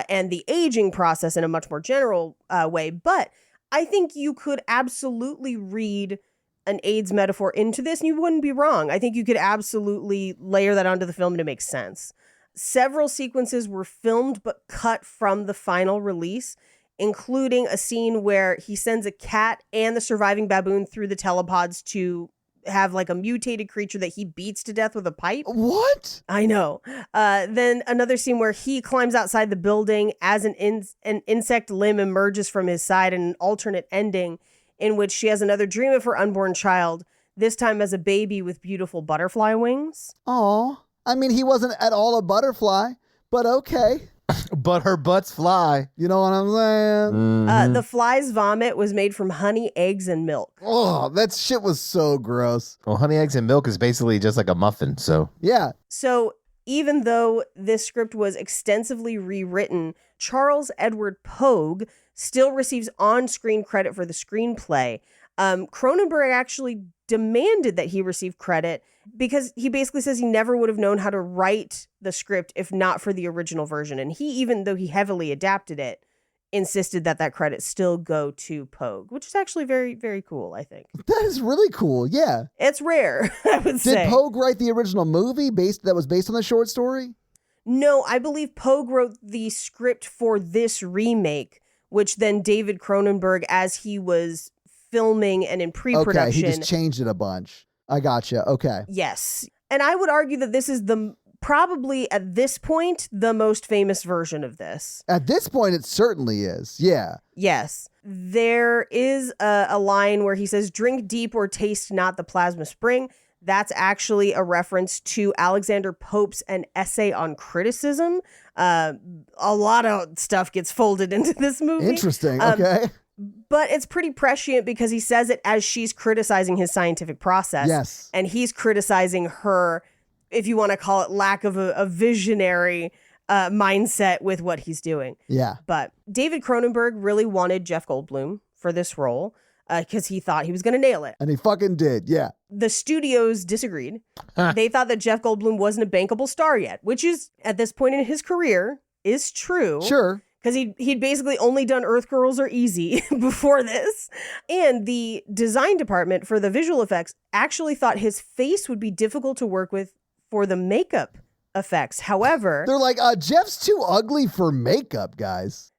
and the aging process in a much more general way. But I think you could absolutely read an AIDS metaphor into this and you wouldn't be wrong. I think you could absolutely layer that onto the film and it makes sense. Several sequences were filmed but cut from the final release, including a scene where he sends a cat and the surviving baboon through the telepods to have like a mutated creature that he beats to death with a pipe. What? I know. Then another scene where he climbs outside the building as an insect limb emerges from his side, and an alternate ending in which she has another dream of her unborn child, this time as a baby with beautiful butterfly wings. Oh, I mean, he wasn't at all a butterfly, but okay. But her butts fly. You know what I'm saying? The fly's vomit was made from honey, eggs, and milk. Oh, that shit was so gross. Well, honey, eggs, and milk is basically just like a muffin, so. Yeah. So even though this script was extensively rewritten, Charles Edward Pogue still receives on-screen credit for the screenplay. Cronenberg actually demanded that he receive credit because he basically says he never would have known how to write the script if not for the original version. And he, even though he heavily adapted it, insisted that credit still go to Pogue, which is actually very, very cool, I think. That is really cool, yeah. It's rare, I would say. Did Pogue write the original movie that was based on the short story? No, I believe Pogue wrote the script for this remake, which then David Cronenberg, as he was filming and in pre-production. Okay, he just changed it a bunch. I gotcha. Okay. Yes. And I would argue that this is probably at this point, the most famous version of this. At this point, it certainly is. Yeah. Yes. There is a line where he says, "Drink deep or taste not the plasma spring." That's actually a reference to Alexander Pope's An Essay on Criticism. A lot of stuff gets folded into this movie. Interesting. Okay. But it's pretty prescient because he says it as she's criticizing his scientific process. Yes. And he's criticizing her, if you want to call it, lack of a visionary mindset with what he's doing. Yeah. But David Cronenberg really wanted Jeff Goldblum for this role because he thought he was going to nail it. And he fucking did, yeah. The studios disagreed. They thought that Jeff Goldblum wasn't a bankable star yet, which is, at this point in his career, is true. Sure. Because he'd basically only done Earth Girls Are Easy before this. And the design department for the visual effects actually thought his face would be difficult to work with for the makeup effects. However, they're like, Jeff's too ugly for makeup, guys.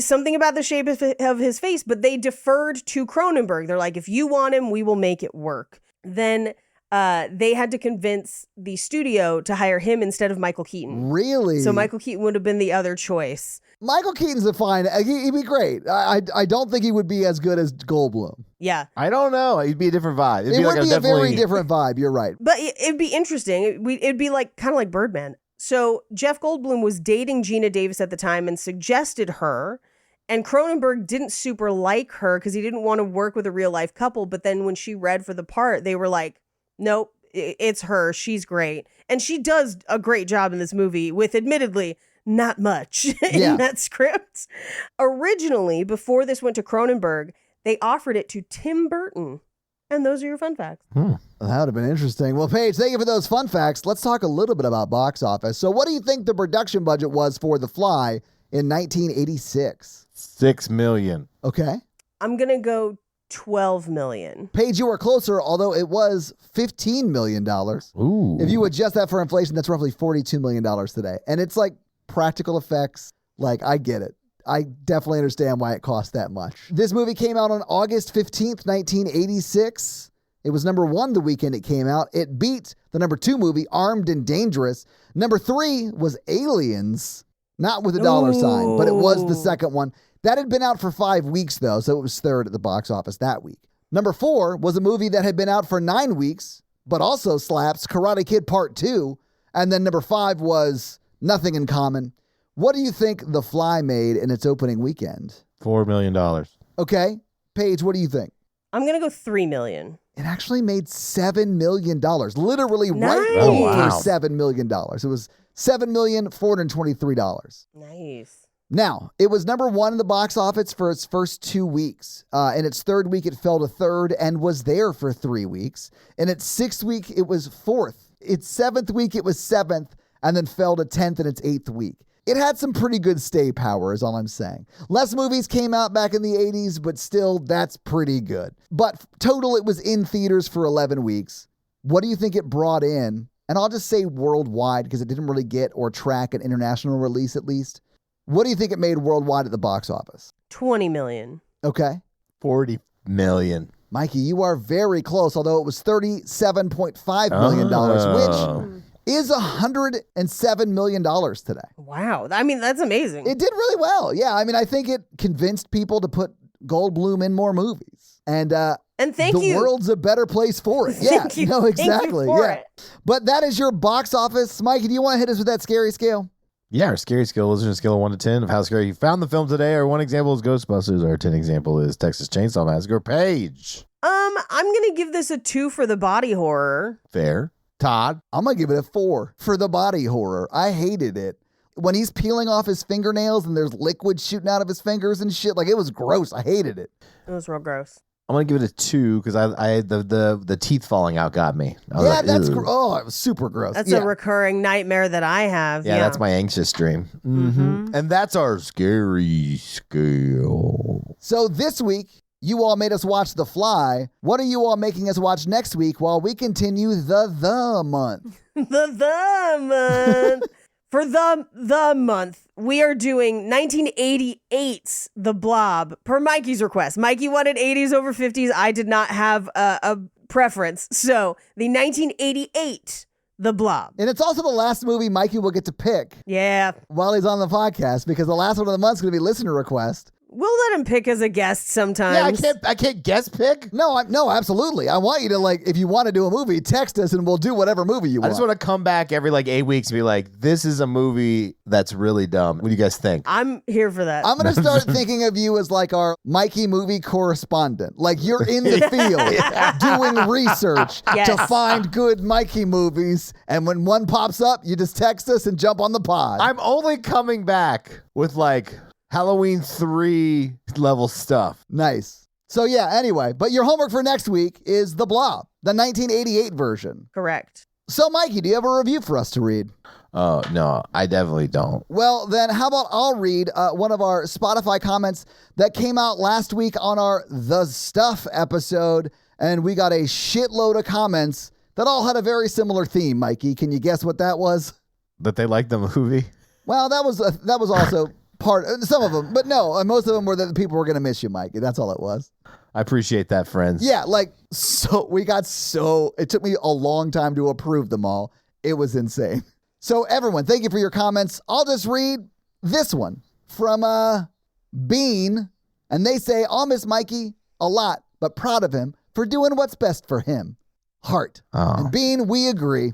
Something about the shape of his face, but they deferred to Cronenberg. They're like, if you want him, we will make it work. Then they had to convince the studio to hire him instead of Michael Keaton. Really? So Michael Keaton would have been the other choice. Michael Keaton's a fine. He'd be great. I don't think he would be as good as Goldblum. Yeah. I don't know. It'd be a different vibe. It would be a very different vibe. You're right. But it'd be interesting. It'd be like kind of like Birdman. So Jeff Goldblum was dating Gina Davis at the time and suggested her. And Cronenberg didn't super like her because he didn't want to work with a real life couple. But then when she read for the part, they were like, nope, it's her. She's great. And she does a great job in this movie with admittedly not much in that script. Originally, before this went to Cronenberg, they offered it to Tim Burton. And those are your fun facts. That would have been interesting. Well, Paige, thank you for those fun facts. Let's talk a little bit about box office. So what do you think the production budget was for The Fly in 1986? $6 million. Okay. I'm going to go 12 million. Paige, you were closer, although it was $15 million. Ooh. If you adjust that for inflation, that's roughly $42 million today. And it's like practical effects. Like, I get it. I definitely understand why it cost that much. This movie came out on August 15th, 1986. It was number 1 the weekend it came out. It beat the number 2 movie, Armed and Dangerous. Number 3 was Aliens, not with a dollar sign, but it was the second one. That had been out for 5 weeks, though, so it was third at the box office that week. Number 4 was a movie that had been out for 9 weeks, but also slaps, Karate Kid Part 2. And then number 5 was Nothing in Common. What do you think The Fly made in its opening weekend? $4 million. Okay. Paige, what do you think? I'm going to go 3 million. It actually made $7 million. Literally right Nice. over $7 million. It was $7,423,000. Nice. Now, it was number 1 in the box office for its first 2 weeks. In its third week, it fell to third and was there for 3 weeks. In its 6th week, it was 4th. Its 7th week, it was 7th, and then fell to 10th in its 8th week. It had some pretty good stay power, is all I'm saying. Less movies came out back in the 80s, but still, that's pretty good. But total, it was in theaters for 11 weeks. What do you think it brought in? And I'll just say worldwide, because it didn't really get or track an international release at least. What do you think it made worldwide at the box office? 20 million. Okay. $40 million. Mikey, you are very close, although it was $37.5 million, which is $107 million today. Wow. I mean, that's amazing. It did really well. Yeah, I mean, I think it convinced people to put Goldblum in more movies. And thank you. The world's a better place for it. Yeah, Thank you. no, exactly. Thank you for yeah. it. But that is your box office. Mikey, do you want to hit us with that scary scale? Yeah, our scary scale is a scale of 1 to 10 of how scary you found the film today. Our 1 example is Ghostbusters. Our 10 example is Texas Chainsaw Massacre. Paige. I'm going to give this a 2 for the body horror. Fair. Todd. I'm going to give it a 4 for the body horror. I hated it. When he's peeling off his fingernails and there's liquid shooting out of his fingers and shit, like it was gross. I hated it. It was real gross. I'm going to give it a 2 because the teeth falling out got me. I was Yeah, like, that's "Ew." it was super gross. That's yeah. a recurring nightmare that I have. Yeah, that's my anxious dream. Mm-hmm. And that's our scary scale. So this week, you all made us watch The Fly. What are you all making us watch next week while we continue the month? the month. For the month, we are doing 1988's The Blob, per Mikey's request. Mikey wanted 80s over 50s. I did not have a preference. So, the 1988 The Blob. And it's also the last movie Mikey will get to pick Yeah. while he's on the podcast, because the last one of the month is going to be listener request. We'll let him pick as a guest sometimes. Yeah, I can't guest pick. No, absolutely. I want you to, like, if you want to do a movie, text us and we'll do whatever movie you want. I just want to come back every 8 weeks and be like, this is a movie that's really dumb. What do you guys think? I'm here for that. I'm going to start thinking of you as like our Mikey movie correspondent. Like you're in the field doing research to find good Mikey movies. And when one pops up, you just text us and jump on the pod. I'm only coming back with Halloween 3 level stuff. Nice. So yeah, anyway, but your homework for next week is The Blob, the 1988 version. Correct. So Mikey, do you have a review for us to read? Oh, no, I definitely don't. Well, then how about I'll read one of our Spotify comments that came out last week on our The Stuff episode, and we got a shitload of comments that all had a very similar theme, Mikey. Can you guess what that was? That they liked the movie? Well, that was also some of them, but no, most of them were that people were going to miss you, Mikey. That's all it was. I appreciate that, friends. Yeah, it took me a long time to approve them all. It was insane. So everyone, thank you for your comments. I'll just read this one from Bean, and they say, I'll miss Mikey a lot, but proud of him for doing what's best for him. Heart. Oh. And Bean, we agree.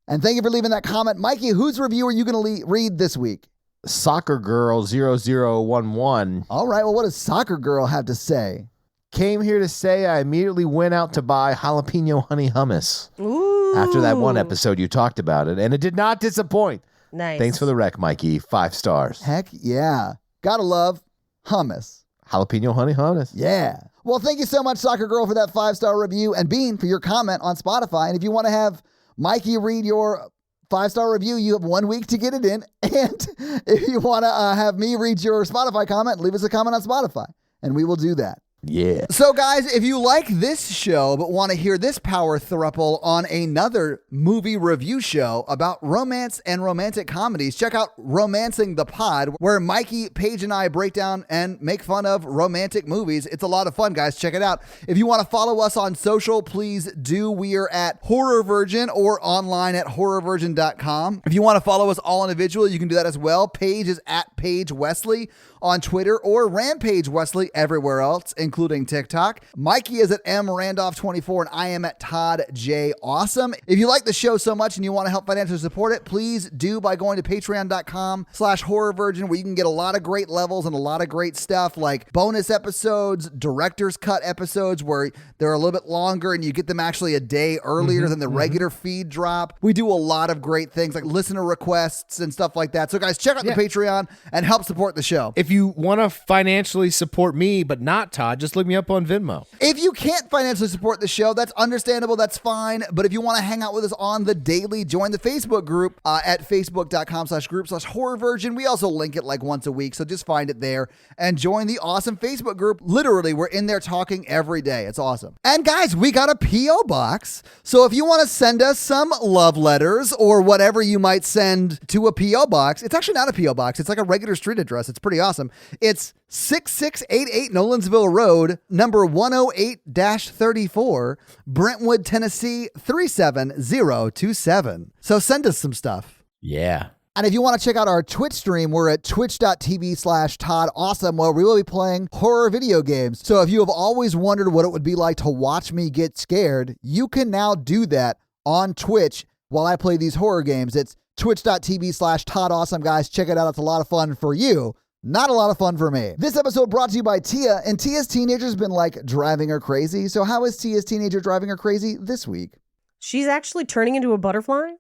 And thank you for leaving that comment. Mikey, whose review are you going to read this week? Soccer Girl 0011 All right, well, what does Soccer Girl have to say? came here to say I immediately went out to buy jalapeno honey hummus. Ooh. After that one episode, you talked about it, and it did not disappoint. Nice. Thanks for the rec, Mikey. 5 stars. Heck yeah. Gotta love hummus. Jalapeno honey hummus. Yeah. Well, thank you so much, Soccer Girl, for that 5-star review, and Bean for your comment on Spotify. And if you want to have Mikey read your 5-star review, you have 1 week to get it in. And if you want to have me read your Spotify comment, leave us a comment on Spotify, and we will do that. Yeah. So, guys, if you like this show but want to hear this power throuple on another movie review show about romance and romantic comedies, check out Romancing the Pod, where Mikey, Paige, and I break down and make fun of romantic movies. It's a lot of fun, guys. Check it out. If you want to follow us on social, please do. We are at Horror Virgin or online at horrorvirgin.com. If you want to follow us all individually, you can do that as well. Paige is at Paige Wesley on Twitter, or Rampage Wesley everywhere else, including TikTok. Mikey is at mrandolph24, and I am at Todd J. Awesome. If you like the show so much and you want to help financially support it, please do by going to patreon.com/horrorvirgin, where you can get a lot of great levels and a lot of great stuff like bonus episodes, director's cut episodes where they're a little bit longer and you get them actually a day earlier than the regular feed drop. We do a lot of great things like listener requests and stuff like that. So guys, check out the Patreon and help support the show. If you want to financially support me, but not Todd, just look me up on Venmo. If you can't financially support the show, that's understandable. That's fine. But if you want to hang out with us on the daily, join the Facebook group at facebook.com/group/horrorvirgin. We also link it like once a week. So just find it there and join the awesome Facebook group. Literally, we're in there talking every day. It's awesome. And guys, we got a P.O. box. So if you want to send us some love letters or whatever you might send to a P.O. box, it's actually not a P.O. box. It's like a regular street address. It's pretty awesome. It's 6688 Nolensville Road, number 108-34, Brentwood, Tennessee 37027. So send us some stuff. Yeah. And if you want to check out our Twitch stream, we're at twitch.tv/Todd Awesome, where we will be playing horror video games. So if you have always wondered what it would be like to watch me get scared, you can now do that on Twitch while I play these horror games. It's twitch.tv/Todd Awesome, guys. Check it out. It's a lot of fun for you. Not a lot of fun for me. This episode brought to you by Tia, and Tia's teenager's been like driving her crazy. So how is Tia's teenager driving her crazy this week? She's actually turning into a butterfly?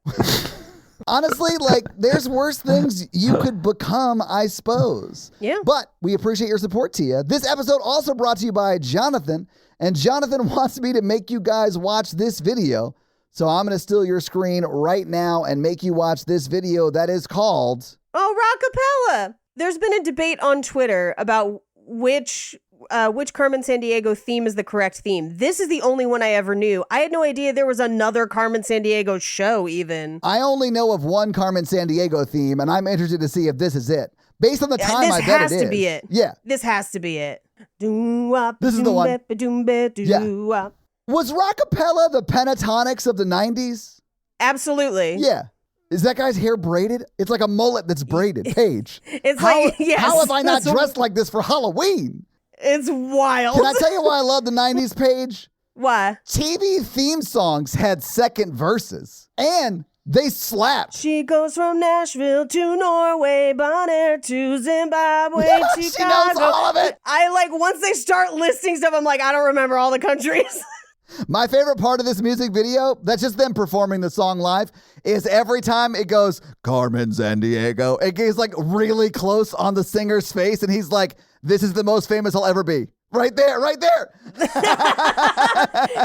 Honestly, like, there's worse things you could become, I suppose. Yeah. But we appreciate your support, Tia. This episode also brought to you by Jonathan, and Jonathan wants me to make you guys watch this video. So I'm going to steal your screen right now and make you watch this video that is called... Oh, Rockapella! There's been a debate on Twitter about which Carmen Sandiego theme is the correct theme. This is the only one I ever knew. I had no idea there was another Carmen Sandiego show even. I only know of one Carmen Sandiego theme, and I'm interested to see if this is it. Based on the time, I bet it is. This has to be it. Yeah. This has to be it. This is the one. Yeah. Was Rockapella the Pentatonics of the 90s? Absolutely. Yeah. Is that guy's hair braided? It's like a mullet that's braided. Paige. It's how, like, yes. How have I not dressed like this for Halloween? It's wild. Can I tell you why I love the 90s, Paige? Why? TV theme songs had second verses, and they slapped. She goes from Nashville to Norway, Bonaire to Zimbabwe, Yeah, Chicago. she knows all of it. I like, once they start listing stuff, I'm like, I don't remember all the countries. My favorite part of this music video, that's just them performing the song live, is every time it goes, Carmen Sandiego, it gets like really close on the singer's face, and he's like, this is the most famous I'll ever be. Right there, right there.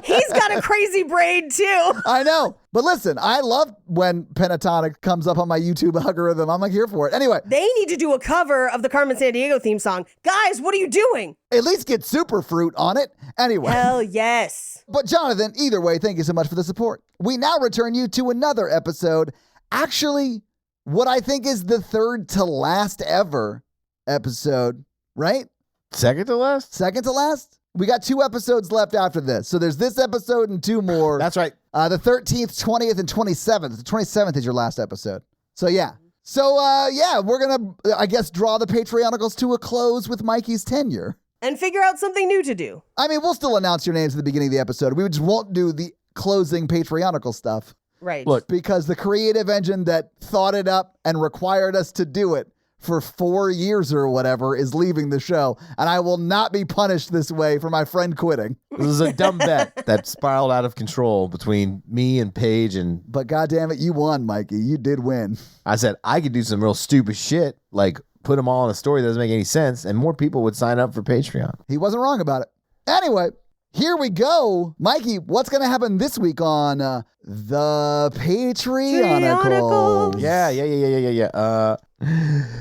He's got a crazy braid too. I know. But listen, I love when Pentatonic comes up on my YouTube algorithm. I'm like here for it. Anyway. They need to do a cover of the Carmen Sandiego theme song. Guys, what are you doing? At least get Superfruit on it. Anyway. Hell yes. But Jonathan, either way, thank you so much for the support. We now return you to another episode. Actually, what I think is the third to last ever episode, right? Second to last? Second to last? We got 2 episodes left after this. So there's this episode and 2 more. That's right. The 13th, 20th, and 27th. The 27th is your last episode. So yeah. We're going to, I guess, draw the Patreonicals to a close with Mikey's tenure. And figure out something new to do. I mean, we'll still announce your names at the beginning of the episode. We just won't do the closing Patreonical stuff. Right. Look, because the creative engine that thought it up and required us to do it for 4 years or whatever is leaving the show, and I will not be punished this way for my friend quitting. This is a dumb bet that spiraled out of control between me and Paige, and But goddamn it, you won, Mikey. You did win. I said I could do some real stupid shit, like put them all in a story that doesn't make any sense, and more people would sign up for Patreon. He wasn't wrong about it. Anyway, here we go. Mikey, what's going to happen this week on the Patreonicals? Yeah.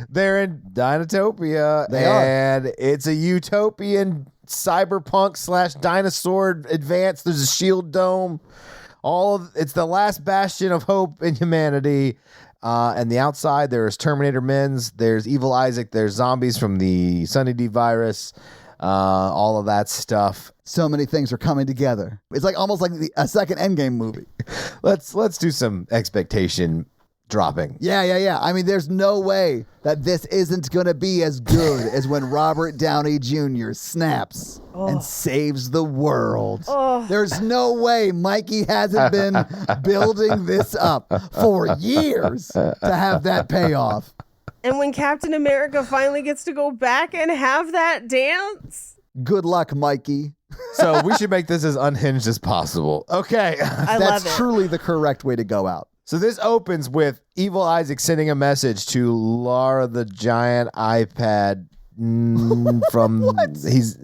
They're in Dinotopia. They are. And it's a utopian cyberpunk / dinosaur advance. There's a shield dome. It's the last bastion of hope in humanity. And the outside, there's Terminator Men's, there's Evil Isaac, there's zombies from the Sunny D virus, all of that stuff. So many things are coming together. It's like almost like a second Endgame movie. Let's do some expectation dropping. Yeah. I mean, there's no way that this isn't going to be as good as when Robert Downey Jr. snaps and saves the world. There's no way Mikey hasn't been building this up for years to have that payoff. And when Captain America finally gets to go back and have that dance. Good luck, Mikey. So we should make this as unhinged as possible. Okay. I love it. That's truly the correct way to go out. So this opens with Evil Isaac sending a message to Laura the giant iPad from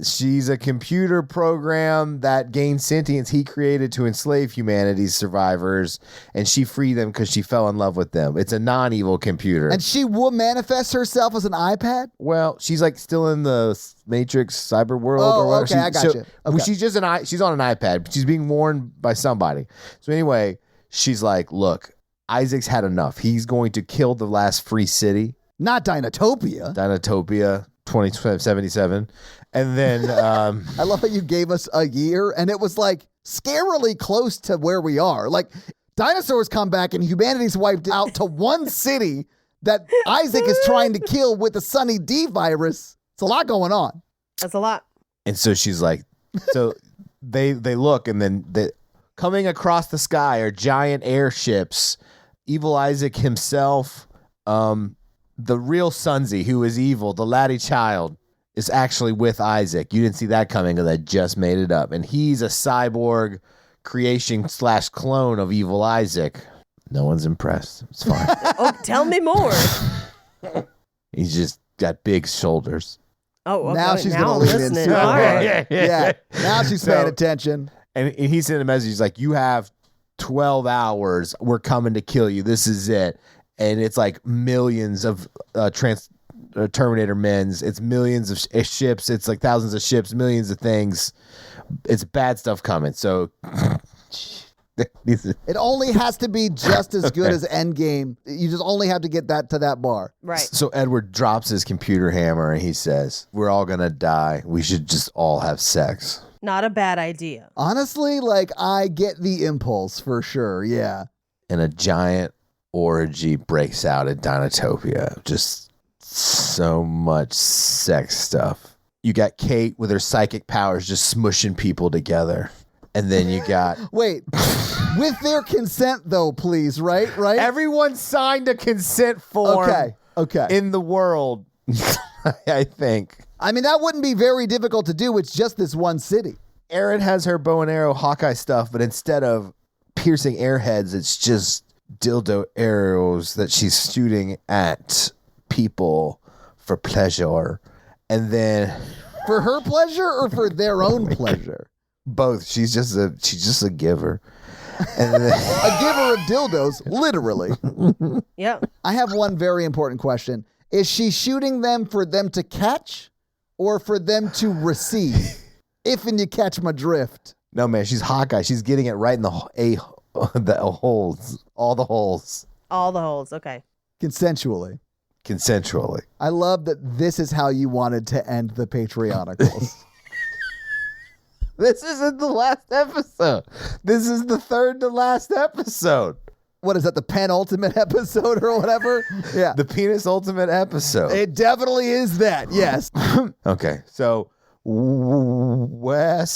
she's a computer program that gained sentience he created to enslave humanity's survivors, and she freed them because she fell in love with them. It's a non-evil computer. And she will manifest herself as an iPad? Well, she's like still in the Matrix cyber world or whatever. Okay, I got you. Okay. She's just she's on an iPad. She's being worn by somebody. So anyway, she's like, look, Isaac's had enough. He's going to kill the last free city. Not Dinotopia. 2077. And then I love how you gave us a year and it was like scarily close to where we are. Like dinosaurs come back and humanity's wiped out to one city that Isaac is trying to kill with the Sunny D virus. It's a lot going on. That's a lot. And so she's like, so they look, and then coming across the sky are giant airships. Evil Isaac himself, the real Sunzi, who is evil, the laddie child, is actually with Isaac. You didn't see that coming because I just made it up. And he's a cyborg creation / clone of Evil Isaac. No one's impressed. It's fine. Oh, tell me more. He's just got big shoulders. Oh, okay. Now she's now going I'm to lean in listening. super All hard. right. Yeah. Now she's paying attention. And he sent a message. He's like, you have 12 hours. We're coming to kill you. This is it. And it's like millions of Terminator Men's. It's millions of ships. It's like thousands of ships, millions of things. It's bad stuff coming. So it only has to be just as good as Endgame. You just only have to get that to that bar. Right. So Edward drops his computer hammer and he says, we're all going to die. We should just all have sex. Not a bad idea. Honestly, like I get the impulse for sure. Yeah. And a giant orgy breaks out at Dinotopia. Just so much sex stuff. You got Kate with her psychic powers just smushing people together. And then you got... Wait, with their consent though, please, right? Everyone signed a consent form Okay. in the world, I think. I mean, that wouldn't be very difficult to do. It's just this one city. Erin has her bow and arrow Hawkeye stuff, but instead of piercing airheads, it's just dildo arrows that she's shooting at people for pleasure. And then... For her pleasure or for their own pleasure? Both. She's just a giver. And then, a giver of dildos, literally. Yep. I have one very important question. Is she shooting them for them to catch or for them to receive? If and you catch my drift. No, man, she's Hawkeye. She's getting it right in the holes. All the holes. All the holes. Okay. Consensually. I love that this is how you wanted to end the Patreonicals. This isn't the last episode. This is the third to last episode. What is that, the penultimate episode or whatever? Yeah. The penis ultimate episode. It definitely is that, yes. Okay, so Wes.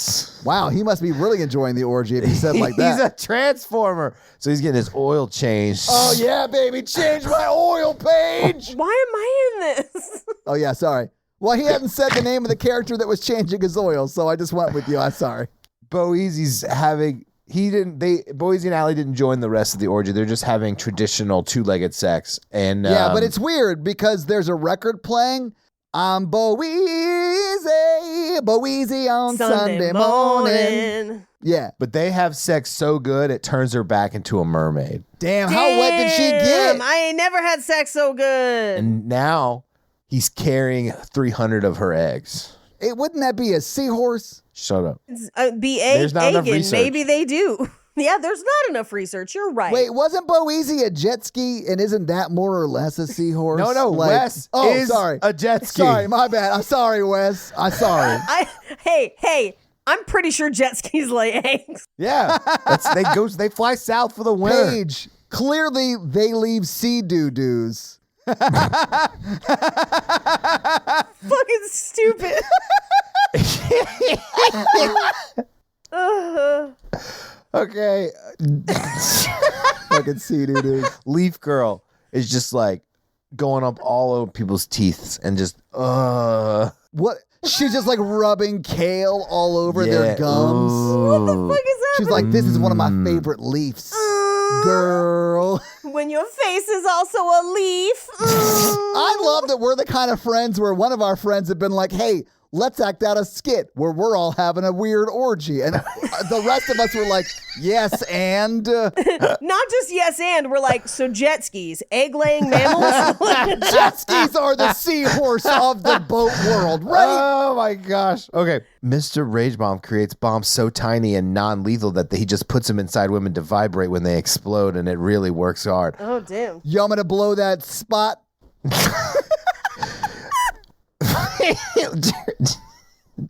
Wow, he must be really enjoying the orgy if he said like that. He's a transformer. So he's getting his oil changed. Oh, yeah, baby. Change my oil page. Why am I in this? Oh, yeah, sorry. Well, he hadn't said the name of the character that was changing his oil, so I just went with you. I'm sorry. Boezy's having... Boezy and Allie didn't join the rest of the orgy. They're just having traditional two-legged sex. And yeah, but it's weird because there's a record playing. I'm Boezy on Sunday morning. Yeah. But they have sex so good, it turns her back into a mermaid. Damn, how wet did she get? I ain't never had sex so good. And now he's carrying 300 of her eggs. Wouldn't that be a seahorse? Shut up. There's not enough research. Maybe they do. Yeah, there's not enough research. You're right. Wait, wasn't Boezy a jet ski? And isn't that more or less a seahorse? No, Wes is a jet ski. Sorry, my bad. I'm sorry, Wes. I'm sorry. Hey, I'm pretty sure jet skis lay eggs. Yeah, they fly south for the winter. Paige, clearly they leave sea doo-doos. Fucking stupid. Okay. Fucking sea doo-doos. Leaf Girl is just like going up all over people's teeth and just What? She's just like rubbing kale all over their gums. What the fuck is that? She's like, this is one of my favorite leaves. Girl. When your face is also a leaf. I love that we're the kind of friends where one of our friends have been like, hey, let's act out a skit where we're all having a weird orgy. And the rest of us were like, yes, and? Not just yes, and. We're like, so jet skis, egg-laying mammals? Jet skis are the seahorse of the boat world, right? Oh, my gosh. Okay. Mr. Rage Bomb creates bombs so tiny and non-lethal that he just puts them inside women to vibrate when they explode, and it really works hard. Oh, damn. You want me to blow that spot?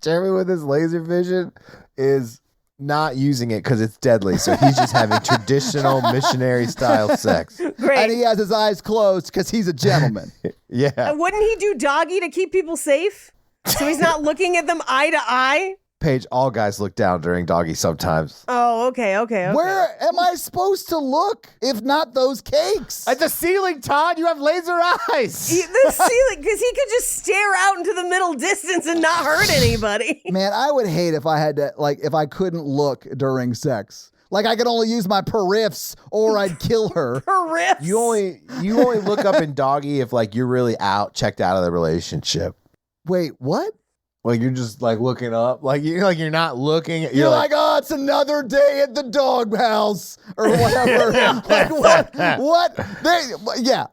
Jeremy with his laser vision is not using it because it's deadly, so he's just having traditional missionary style sex. Great. And he has his eyes closed because he's a gentleman. Yeah. Wouldn't he do doggy to keep people safe? So he's not looking at them eye to eye? Paige, all guys look down during doggy sometimes. Oh, okay. Where am I supposed to look if not those cakes? At the ceiling, Todd. You have laser eyes. The ceiling, because he could just stare out into the middle distance and not hurt anybody. Man, I would hate if I had to, if I couldn't look during sex. Like I could only use my periffs or I'd kill her. Periffs? You only look up in doggy if you're really checked out of the relationship. Wait, what? Like you're just looking up, you're not looking. You're like, oh, it's another day at the dog house or whatever. What? Yeah.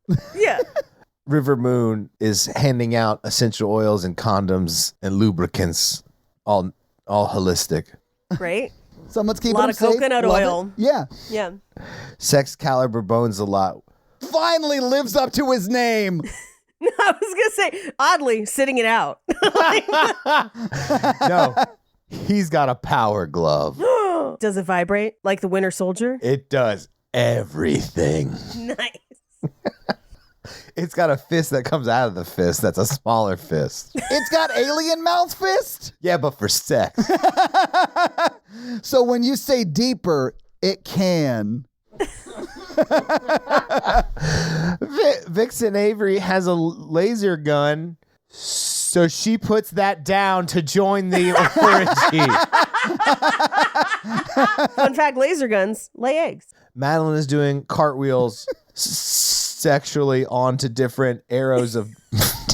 River Moon is handing out essential oils and condoms and lubricants, all holistic. Great. Someone's keeping a lot of safe. coconut Love oil. It. Yeah. Sex Caliber Bones a lot. Finally lives up to his name. I was going to say, oddly, sitting it out. No, he's got a power glove. Does it vibrate like the Winter Soldier? It does everything. Nice. It's got a fist that comes out of the fist that's a smaller fist. It's got alien mouth fist? Yeah, but for sex. So when you say deeper, it can. Vixen Avery has a laser gun, so she puts that down to join the orgy. Fun fact, laser guns lay eggs. Madeline is doing cartwheels sexually onto different arrows of... As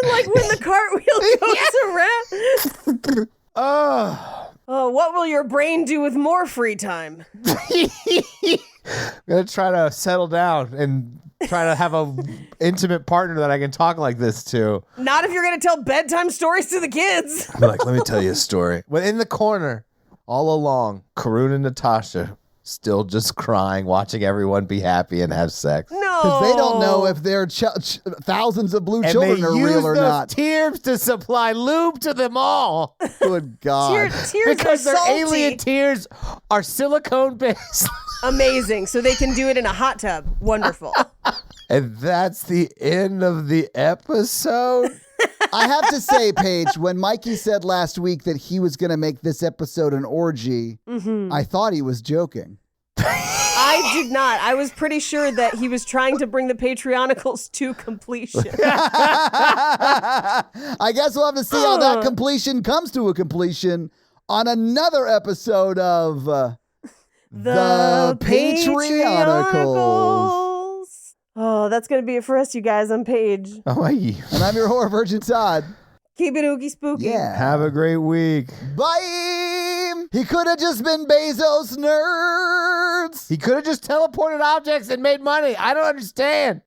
in, when the cartwheel goes around. Oh, what will your brain do with more free time? I'm going to try to settle down and try to have an intimate partner that I can talk like this to. Not if you're going to tell bedtime stories to the kids. Let me tell you a story. When in the corner, all along, Karun and Natasha still just crying, watching everyone be happy and have sex. No. Because they don't know if their thousands of blue children are real or not. Tears to supply lube to them all. Good God. Tears because are their salty. alien tears are silicone based. Amazing. So they can do it in a hot tub. Wonderful. And that's the end of the episode. I have to say, Paige, when Mikey said last week that he was going to make this episode an orgy, I thought he was joking. I did not. I was pretty sure that he was trying to bring the Patreonicals to completion. I guess we'll have to see how that completion comes to a completion on another episode of The Patreonicals. Oh, that's going to be it for us, you guys. I'm Paige. Oh, hey. And I'm your horror virgin, Todd. Keep it ooky spooky. Yeah. Have a great week. Bye. He could have just been Bezos nerds. He could have just teleported objects and made money. I don't understand.